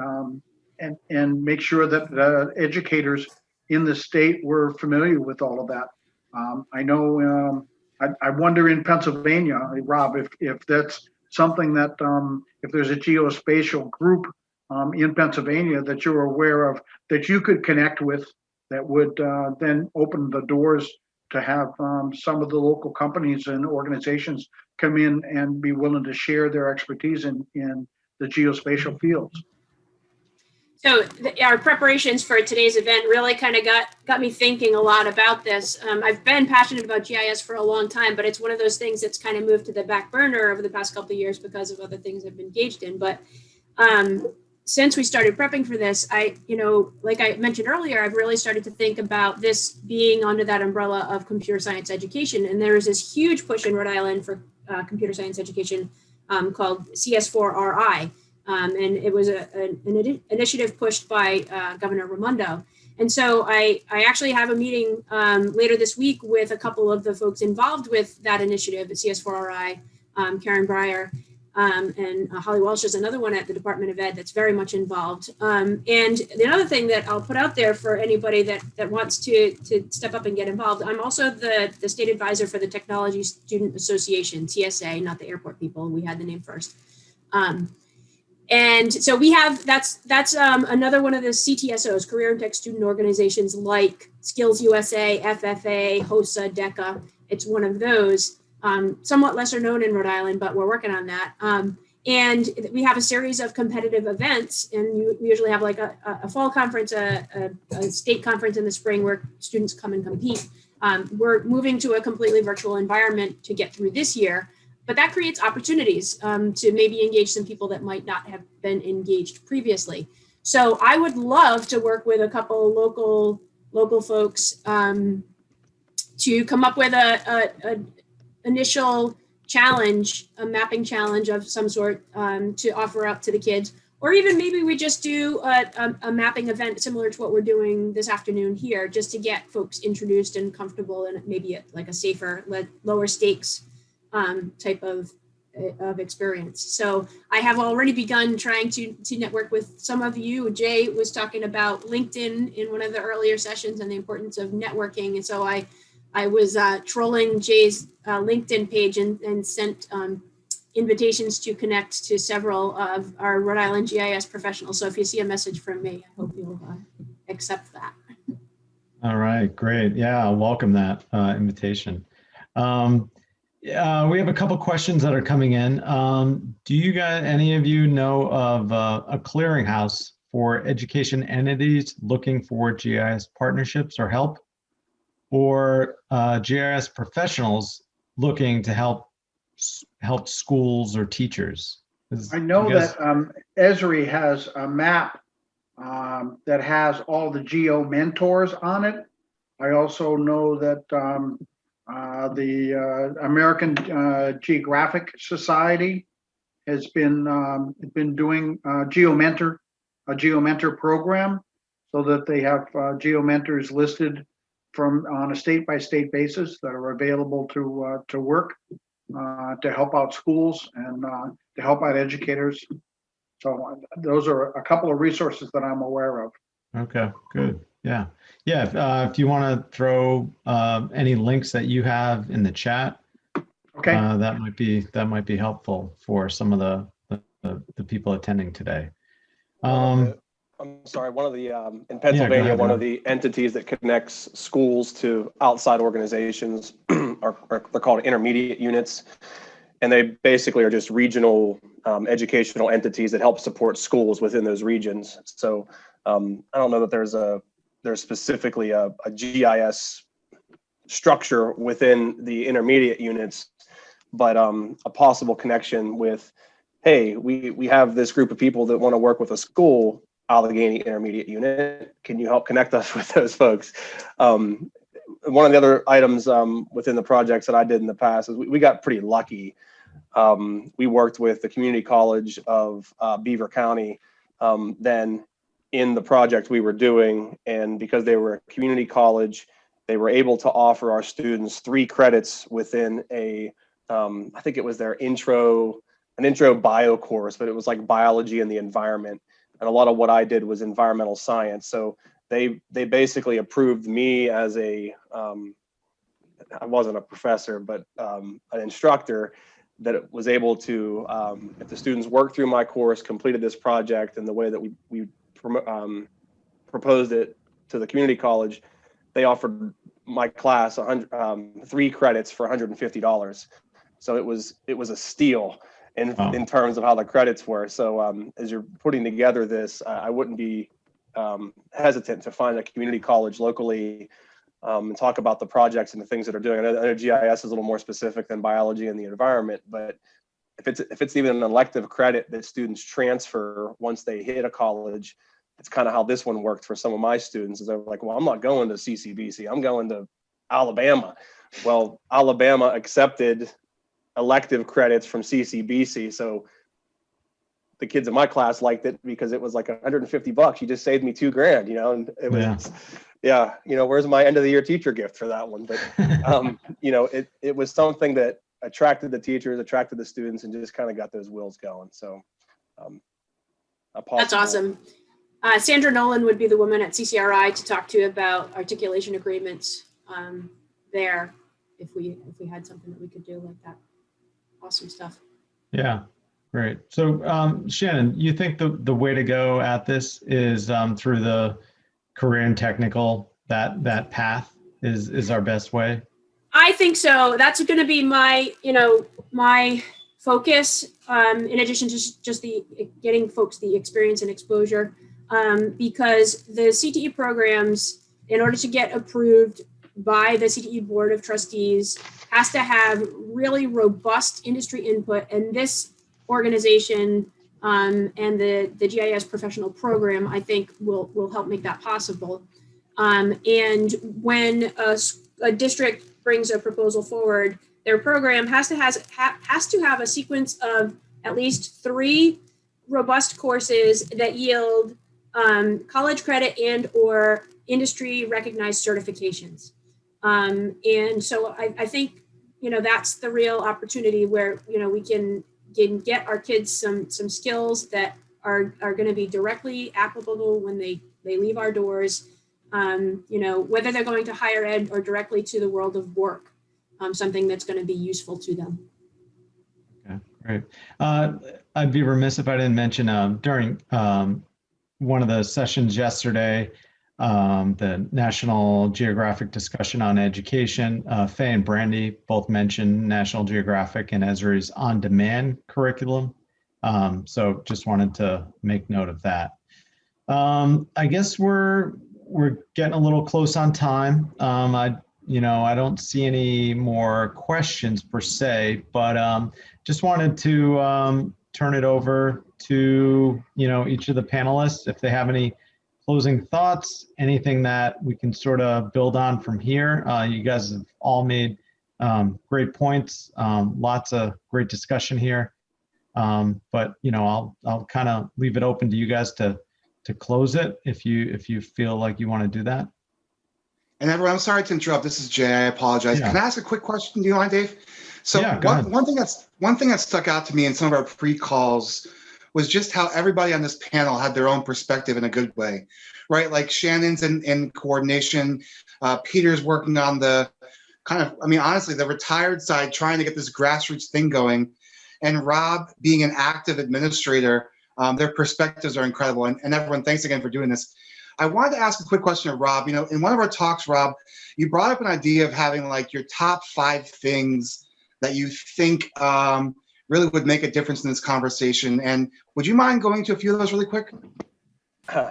make sure that the educators in the state were familiar with all of that. I know. I wonder in Pennsylvania, Rob, if that's something that if there's a geospatial group in Pennsylvania that you're aware of that you could connect with, that would then open the doors to have some of the local companies and organizations come in and be willing to share their expertise in geospatial fields. So our preparations for today's event really kind of got me thinking a lot about this. I've been passionate about GIS for a long time, but it's one of those things that's kind of moved to the back burner over the past couple of years because of other things I've been engaged in. But since we started prepping for this, like I mentioned earlier, I've really started to think about this being under that umbrella of computer science education. And there is this huge push in Rhode Island for computer science education called CS4RI. And it was an initiative pushed by Governor Raimondo. And so I actually have a meeting later this week with a couple of the folks involved with that initiative at CS4RI, Karen Breyer, and Holly Walsh is another one at the Department of Ed that's very much involved. And the other thing that I'll put out there for anybody that wants to step up and get involved, I'm also the state advisor for the Technology Student Association, TSA, not the airport people. We had the name first. And so we have, that's another one of the CTSOs, Career and Tech Student Organizations like Skills USA, FFA, HOSA, DECA. It's one of those, somewhat lesser known in Rhode Island, but we're working on that. And we have a series of competitive events, and we usually have like a fall conference, a state conference in the spring where students come and compete. We're moving to a completely virtual environment to get through this year. But that creates opportunities to maybe engage some people that might not have been engaged previously. So I would love to work with a couple local folks to come up with a initial challenge, a mapping challenge of some sort to offer up to the kids. Or even maybe we just do a mapping event similar to what we're doing this afternoon here, just to get folks introduced and comfortable and maybe like a safer, lower stakes type of experience. So I have already begun trying to network with some of you. Jay was talking about LinkedIn in one of the earlier sessions and the importance of networking. And so I was trolling Jay's LinkedIn page and sent invitations to connect to several of our Rhode Island GIS professionals. So if you see a message from me, I hope you'll accept that. All right, great. Yeah, I'll welcome that invitation. We have a couple questions that are coming in. Do you guys, any of you know of a clearinghouse for education entities looking for GIS partnerships or help, or GIS professionals looking to help schools or teachers? I know that Esri has a map that has all the geo mentors on it. I also know that the American Geographic Society has been doing a GeoMentor program, so that they have GeoMentors listed on a state-by-state basis that are available to work to help out schools and to help out educators. So those are a couple of resources that I'm aware of. Okay, good. Yeah. If you want to throw any links that you have in the chat, okay, that might be helpful for some of the people attending today. I'm sorry. One of the in Pennsylvania, ahead, one of the entities that connects schools to outside organizations are they're called intermediate units, and they basically are just regional educational entities that help support schools within those regions. So I don't know that there's specifically a GIS structure within the intermediate units, but a possible connection with, hey, we have this group of people that want to work with a school, Allegheny Intermediate Unit. Can you help connect us with those folks? One of the other items within the projects that I did in the past is we got pretty lucky. We worked with the community college of Beaver County then in the project we were doing, and because they were a community college, they were able to offer our students 3 credits within a I think it was their an intro bio course, but it was like biology and the environment. And a lot of what I did was environmental science. So they basically approved me as I wasn't a professor, but an instructor that was able to, if the students worked through my course, completed this project in the way that we proposed it to the community college, they offered my class 3 credits for $150. So it was a steal. in terms of how the credits were. So as you're putting together this, I wouldn't be hesitant to find a community college locally and talk about the projects and the things that are doing. I know GIS is a little more specific than biology and the environment, but if it's even an elective credit that students transfer once they hit a college, it's kind of how this one worked for some of my students. Is they're like, well, I'm not going to CCBC, I'm going to Alabama. Well, Alabama accepted elective credits from CCBC, so the kids in my class liked it because it was like $150. You just saved me $2,000, you know, and it was, yeah, you know, where's my end of the year teacher gift for that one? But, you know, it was something that attracted the teachers, attracted the students, and just kind of got those wheels going. So that's awesome. Sandra Nolan would be the woman at CCRI to talk to about articulation agreements there, if we had something that we could do like that. Awesome stuff. Yeah. Great. So, Shannon, you think the way to go at this is through the career and technical, that path is our best way? I think so. That's going to be my focus, in addition to just the getting folks the experience and exposure, because the CTE programs, in order to get approved by the CTE Board of Trustees, has to have really robust industry input, and this organization and the GIS professional program, I think, will help make that possible. And when a district brings a proposal forward, their program has to have a sequence of at least 3 robust courses that yield college credit and or industry recognized certifications. And so I think, that's the real opportunity where, we can get our kids some skills that are going to be directly applicable when they leave our doors, whether they're going to higher ed or directly to the world of work, something that's going to be useful to them. Okay, great. I'd be remiss if I didn't mention during one of the sessions yesterday, the National Geographic discussion on education, Faye and Brandy both mentioned National Geographic and Esri's on-demand curriculum. So just wanted to make note of that. I guess we're getting a little close on time. I don't see any more questions per se, but just wanted to turn it over to each of the panelists if they have any closing thoughts, anything that we can sort of build on from here. You guys have all made great points, lots of great discussion here. But I'll kind of leave it open to you guys to close it if you feel like you want to do that. And everyone, I'm sorry to interrupt. This is Jay. I apologize. Yeah. Can I ask a quick question? Do you mind, Dave? So yeah, one thing that stuck out to me in some of our pre-calls was just how everybody on this panel had their own perspective in a good way, right? Like Shannon's in coordination, Peter's working on the honestly, the retired side, trying to get this grassroots thing going, and Rob being an active administrator. Their perspectives are incredible. And everyone, thanks again for doing this. I wanted to ask a quick question of Rob. In one of our talks, Rob, you brought up an idea of having like your top 5 things that you think really would make a difference in this conversation. And would you mind going to a few of those really quick?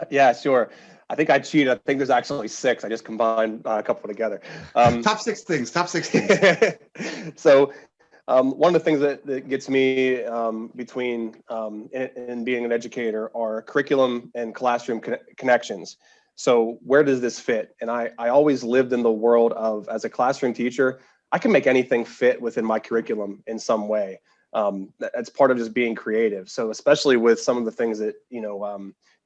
Yeah, sure. I think I cheated. I think there's actually 6. I just combined a couple together. Top 6 things. So one of the things that gets me between and being an educator are curriculum and classroom connections. So where does this fit? And I always lived in the world of, as a classroom teacher, I can make anything fit within my curriculum in some way. That's part of just being creative. So especially with some of the things that,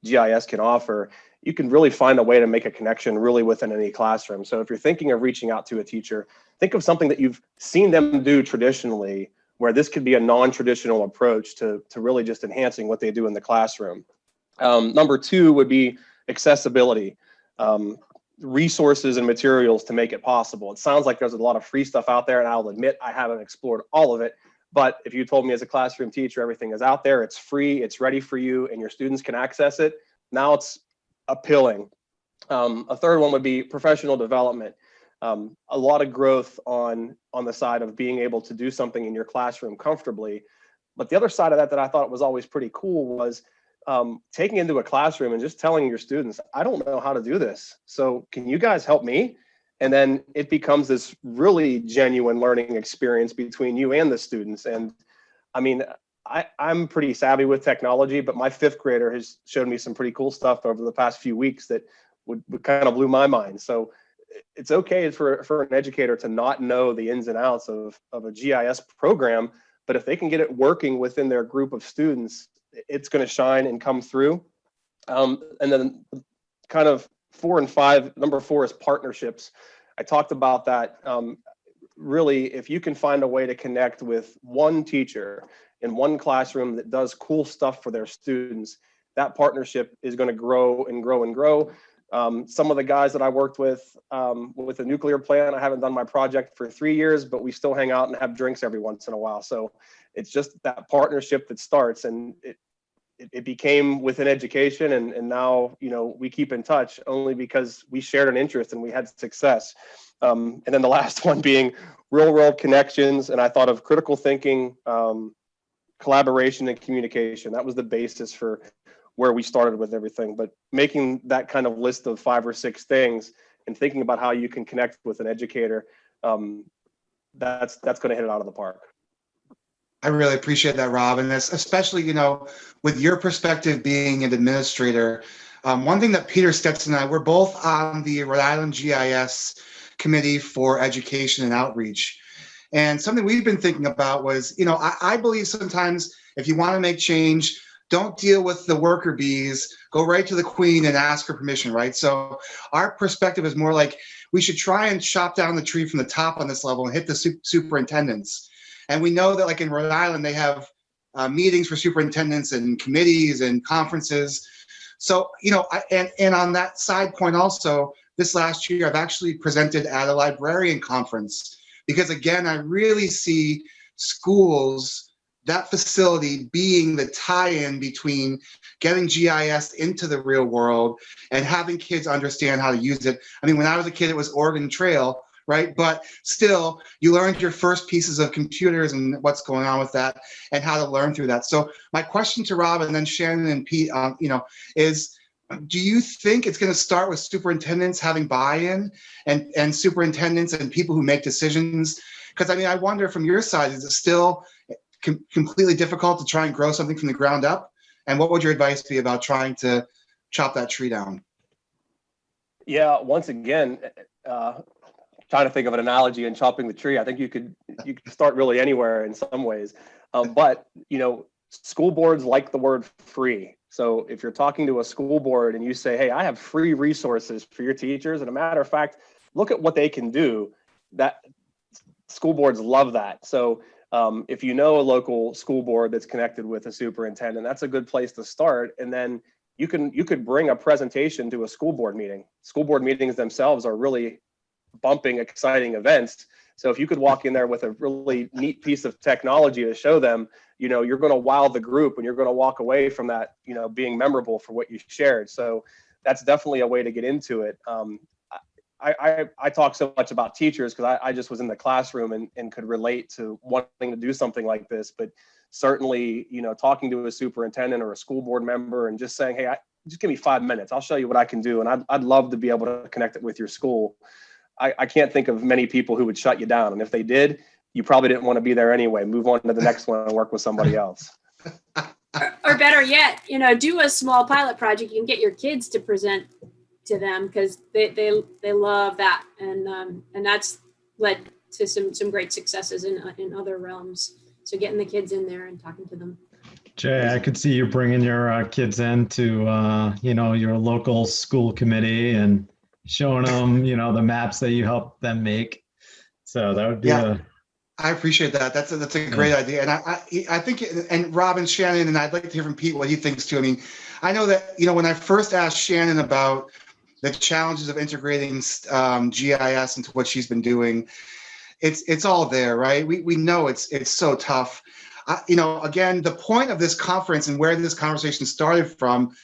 GIS can offer, you can really find a way to make a connection really within any classroom. So if you're thinking of reaching out to a teacher, think of something that you've seen them do traditionally, where this could be a non-traditional approach to really just enhancing what they do in the classroom. Number 2 would be accessibility, resources and materials to make it possible. It sounds like there's a lot of free stuff out there, and I'll admit I haven't explored all of it. But if you told me as a classroom teacher, everything is out there, it's free, it's ready for you, and your students can access it, now it's appealing. A third one would be professional development. A lot of growth on the side of being able to do something in your classroom comfortably, But the other side of that I thought was always pretty cool was taking into a classroom and just telling your students, I don't know how to do this. So can you guys help me? And then it becomes this really genuine learning experience between you and the students. And I mean, I'm pretty savvy with technology, but my 5th grader has showed me some pretty cool stuff over the past few weeks that would kind of blew my mind. So it's okay for an educator to not know the ins and outs of a GIS program, but if they can get it working within their group of students, it's going to shine and come through. And then kind of 4 and 5, number 4 is partnerships. I talked about that. Really, if you can find a way to connect with one teacher in one classroom that does cool stuff for their students, that partnership is going to grow and grow and grow. Some of the guys that I worked with the nuclear plant, I haven't done my project for 3 years, but we still hang out and have drinks every once in a while. So it's just that partnership that starts, and it became within education, and now, you know, we keep in touch only because we shared an interest and we had success. And then the last one being real world connections. And I thought of critical thinking, collaboration, and communication. That was the basis for where we started with everything. But making that kind of list of 5 or 6 things and thinking about how you can connect with an educator, that's going to hit it out of the park. I really appreciate that, Rob. And especially, you know, with your perspective being an administrator, one thing that Peter Stetson and I, we're both on the Rhode Island GIS Committee for Education and Outreach. And something we've been thinking about was, you know, I believe sometimes if you want to make change, don't deal with the worker bees, go right to the queen and ask her permission, right? So our perspective is more like we should try and chop down the tree from the top on this level and hit the superintendents. And we know that, like in Rhode Island, they have meetings for superintendents and committees and conferences. So, you know, and on that side point also, this last year, I've actually presented at a librarian conference because, again, I really see schools, that facility being the tie-in between getting GIS into the real world and having kids understand how to use it. I mean, when I was a kid, it was Oregon Trail, right? But still, you learned your first pieces of computers and what's going on with that and how to learn through that. So my question to Rob and then Shannon and Pete, you know, is, do you think it's going to start with superintendents having buy-in and superintendents and people who make decisions? Because I mean, I wonder from your side, is it still completely difficult to try and grow something from the ground up? And what would your advice be about trying to chop that tree down? Yeah, once again, trying to think of an analogy in chopping the tree. I think you could start really anywhere in some ways. But, you know, school boards like the word free. So if you're talking to a school board and you say, hey, I have free resources for your teachers, and a matter of fact, look at what they can do, that school boards love that. So if you know a local school board that's connected with a superintendent, that's a good place to start. And then you could bring a presentation to a school board meeting. School board meetings themselves are really bumping, exciting events. So if you could walk in there with a really neat piece of technology to show them, you know, you're going to wow the group and you're going to walk away from that, you know, being memorable for what you shared. So that's definitely a way to get into it. I talk so much about teachers because I just was in the classroom and could relate to wanting to do something like this. But certainly, you know, talking to a superintendent or a school board member and just saying, hey, just give me 5 minutes. I'll show you what I can do. And I'd love to be able to connect it with your school. I can't think of many people who would shut you down. And if they did, you probably didn't want to be there anyway. Move on to the next one and work with somebody else. Or better yet, you know, do a small pilot project. You can get your kids to present to them because they love that. And that's led to some great successes in other realms. So getting the kids in there and talking to them. Jay, I could see you bringing your kids into, you know, your local school committee and showing them, you know, the maps that you help them make. So that would be I appreciate that. That's a great idea. And I think, and Rob and Shannon, and I'd like to hear from Pete what he thinks too. I mean, I know that, you know, when I first asked Shannon about the challenges of integrating GIS into what she's been doing, it's all there, right? We know it's so tough. You know, again, the point of this conference and where this conversation started from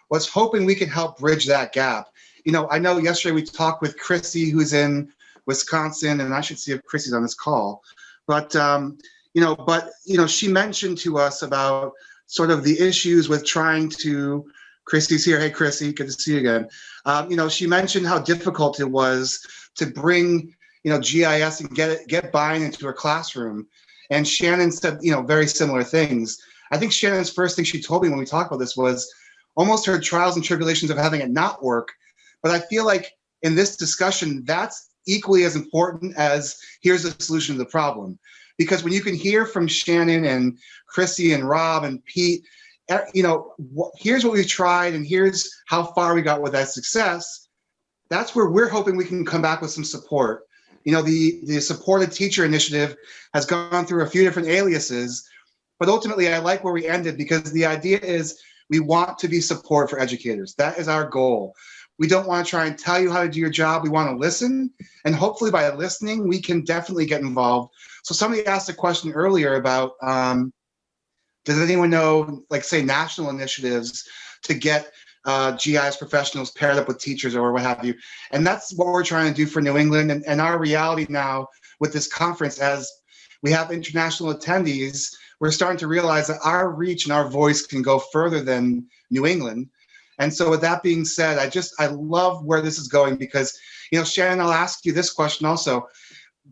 was hoping we could help bridge that gap. You know, I know yesterday we talked with Chrissy, who's in Wisconsin, and I should see if Chrissy's on this call. But, but she mentioned to us about sort of the issues with trying to. Chrissy's here. Hey, Chrissy, good to see you again. She mentioned how difficult it was to bring, GIS and get buy-in into her classroom. And Shannon said, very similar things. I think Shannon's first thing she told me when we talked about this was almost her trials and tribulations of having it not work. But I feel like in this discussion, that's equally as important as here's the solution to the problem. Because when you can hear from Shannon and Chrissy and Rob and Pete, here's what we've tried and here's how far we got with that success. That's where we're hoping we can come back with some support. The supported teacher initiative has gone through a few different aliases, but ultimately I like where we ended because the idea is we want to be support for educators. That is our goal. We don't want to try and tell you how to do your job. We want to listen. And hopefully by listening, we can definitely get involved. So somebody asked a question earlier about, does anyone know, like, say, national initiatives to get GIS professionals paired up with teachers or what have you? And that's what we're trying to do for New England. And our reality now with this conference, as we have international attendees, we're starting to realize that our reach and our voice can go further than New England. And so with that being said, I love where this is going because, Shannon, I'll ask you this question also.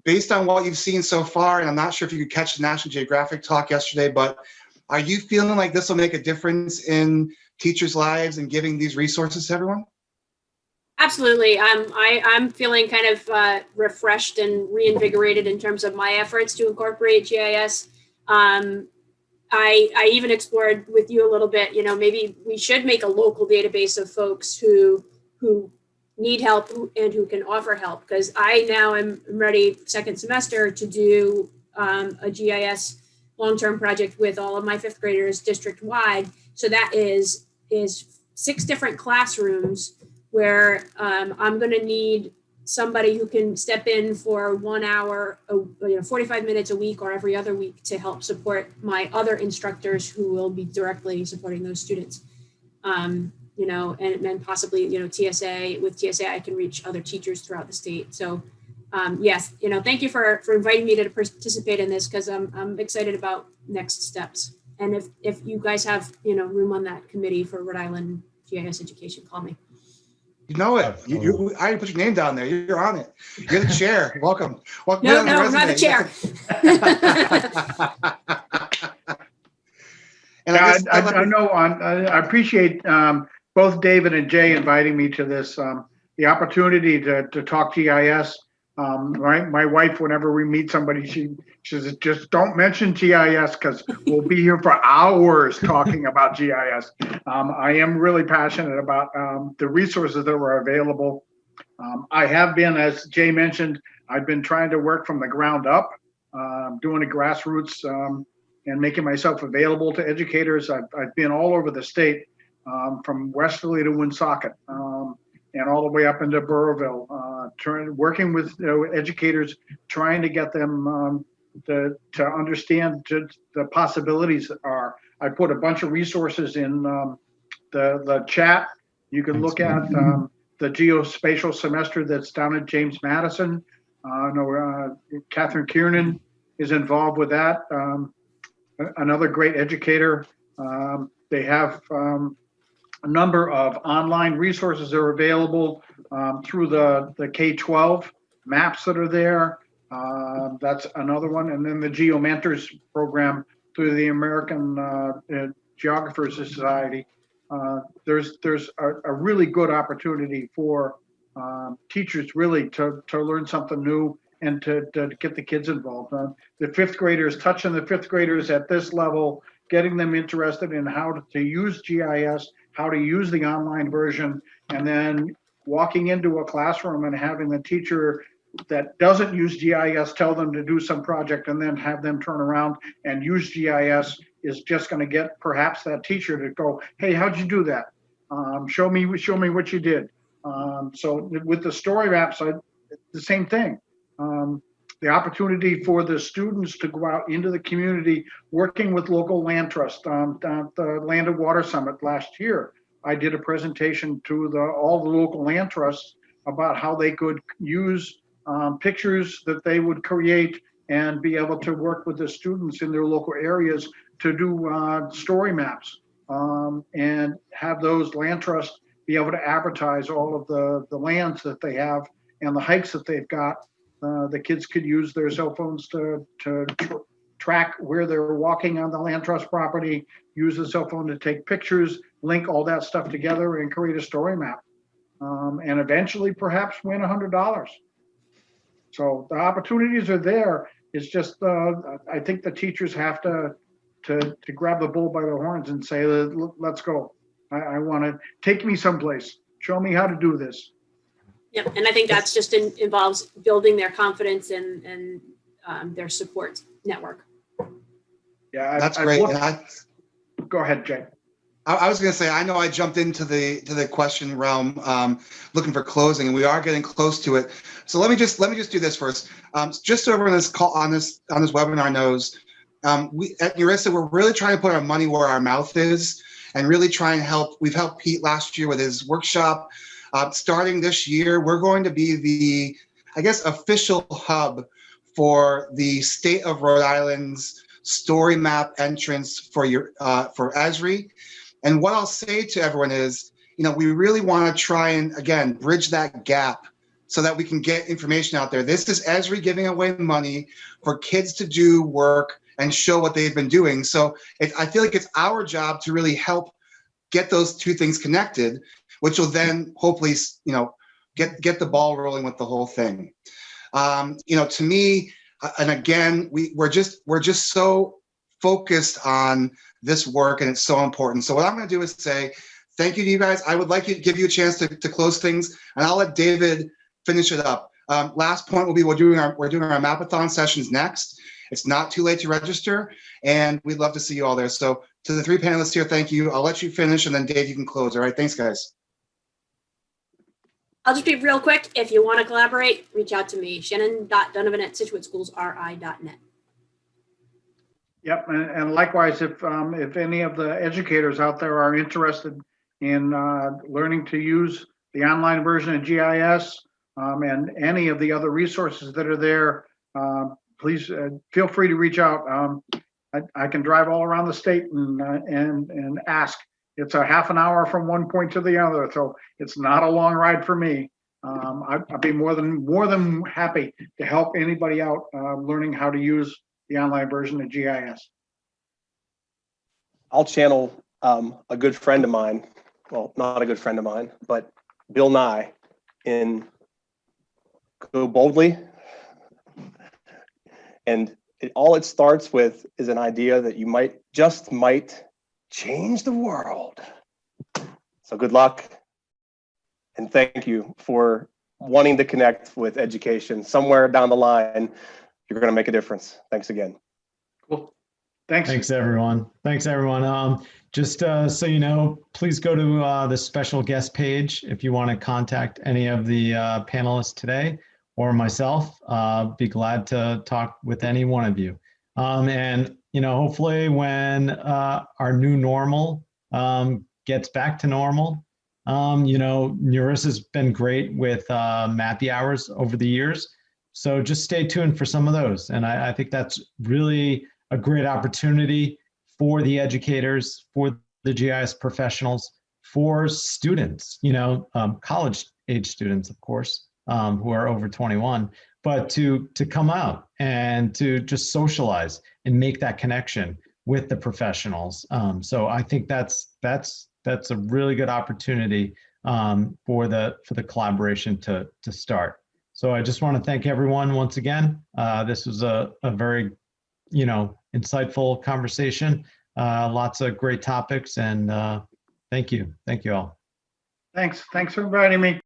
Based on what you've seen so far, and I'm not sure if you could catch the National Geographic talk yesterday, but are you feeling like this will make a difference in teachers' lives and giving these resources to everyone? Absolutely. I'm feeling kind of refreshed and reinvigorated in terms of my efforts to incorporate GIS. I even explored with you a little bit, maybe we should make a local database of folks who need help and who can offer help, because I now am ready second semester to do a GIS long-term project with all of my fifth graders district-wide. So that is 6 different classrooms where I'm going to need somebody who can step in for 1 hour, 45 minutes a week or every other week to help support my other instructors who will be directly supporting those students. And then possibly, TSA, with TSA, I can reach other teachers throughout the state. So yes, thank you for inviting me to participate in this, because I'm excited about next steps. And if you guys have, room on that committee for Rhode Island GIS education, call me. You know it. I already put your name down there. You're on it. You're the chair. Welcome. No, I'm not the chair. And I appreciate both David and Jay inviting me to this, the opportunity to talk GIS. Right, my wife, whenever we meet somebody, she says, just don't mention GIS because we'll be here for hours talking about GIS. I am really passionate about the resources that were available. I have been, as Jay mentioned, I've been trying to work from the ground up, doing a grassroots and making myself available to educators. I've been all over the state, from Westerly to Woonsocket, and all the way up into Burrillville, working with educators, trying to get them to understand the possibilities are. I put a bunch of resources in the chat. You can look at the geospatial semester that's down at James Madison. Catherine Kiernan is involved with that. Another great educator. They have a number of online resources that are available through the K-12 maps that are there. That's another one. And then the GeoMentors program through the American Geographers Society. There's a really good opportunity for teachers really to learn something new and to get the kids involved. The fifth graders, touching the fifth graders at this level, getting them interested in how to use GIS, how to use the online version, and then walking into a classroom and having the teacher that doesn't use GIS tell them to do some project and then have them turn around and use GIS is just going to get perhaps that teacher to go, hey, how'd you do that? Show me what you did. So with the story maps, the same thing. The opportunity for the students to go out into the community, working with local land trust. The Land and Water Summit last year, I did a presentation to all the local land trusts about how they could use pictures that they would create and be able to work with the students in their local areas to do story maps, and have those land trusts be able to advertise all of the lands that they have and the hikes that they've got. The kids could use their cell phones to track where they're walking on the land trust property, use the cell phone to take pictures, link all that stuff together and create a story map. And eventually perhaps win $100. So the opportunities are there. It's just, I think the teachers have to grab the bull by the horns and say, let's go. I want to take me someplace. Show me how to do this. Yep, and I think that's just involves building their confidence and their support network. Yeah, that's great. Go ahead, Jay. I was going to say, I know I jumped into the question realm, looking for closing, and we are getting close to it. So let me just do this first. Just so everyone on this webinar knows, we at NEURISA, we're really trying to put our money where our mouth is, and really try and help. We've helped Pete last year with his workshop. Starting this year, we're going to be the, I guess, official hub for the state of Rhode Island's story map entrance for ESRI. And what I'll say to everyone is, we really want to try and, again, bridge that gap so that we can get information out there. This is ESRI giving away money for kids to do work and show what they've been doing. So I feel like it's our job to really help get those two things connected, which will then hopefully, get the ball rolling with the whole thing. To me, and again, we're just so focused on this work, and it's so important. So what I'm going to do is say thank you to you guys. I would like to give you a chance to close things, and I'll let David finish it up. Last point will be we're doing our Mapathon sessions next. It's not too late to register, and we'd love to see you all there. So to the three panelists here, thank you. I'll let you finish, and then Dave, you can close. All right, thanks, guys. I'll just be real quick. If you want to collaborate, reach out to me, shannon.donovan@situateschoolsri.net. Yep, and likewise, if any of the educators out there are interested in learning to use the online version of GIS and any of the other resources that are there, please feel free to reach out. I can drive all around the state and ask. It's a half an hour from one point to the other, so it's not a long ride for me. I'd be more than happy to help anybody out learning how to use the online version of GIS. I'll channel a good friend of mine. Well, not a good friend of mine, but Bill Nye in Go Boldly. And all it starts with is an idea that you might change the world. So good luck. And thank you for wanting to connect with education. Somewhere down the line, you're going to make a difference. Thanks again. Cool. Thanks. Thanks, everyone. Just so you know, please go to the special guest page if you want to contact any of the panelists today or myself. Be glad to talk with any one of you. And hopefully when our new normal gets back to normal, NEURISA has been great with MAPI hours over the years. So just stay tuned for some of those. And I think that's really a great opportunity for the educators, for the GIS professionals, for students, college age students, of course, who are over 21, but to come out and to just socialize and make that connection with the professionals. So I think that's a really good opportunity for the collaboration to start. So I just want to thank everyone once again. This was a very, insightful conversation. Lots of great topics, and thank you all. Thanks for inviting me.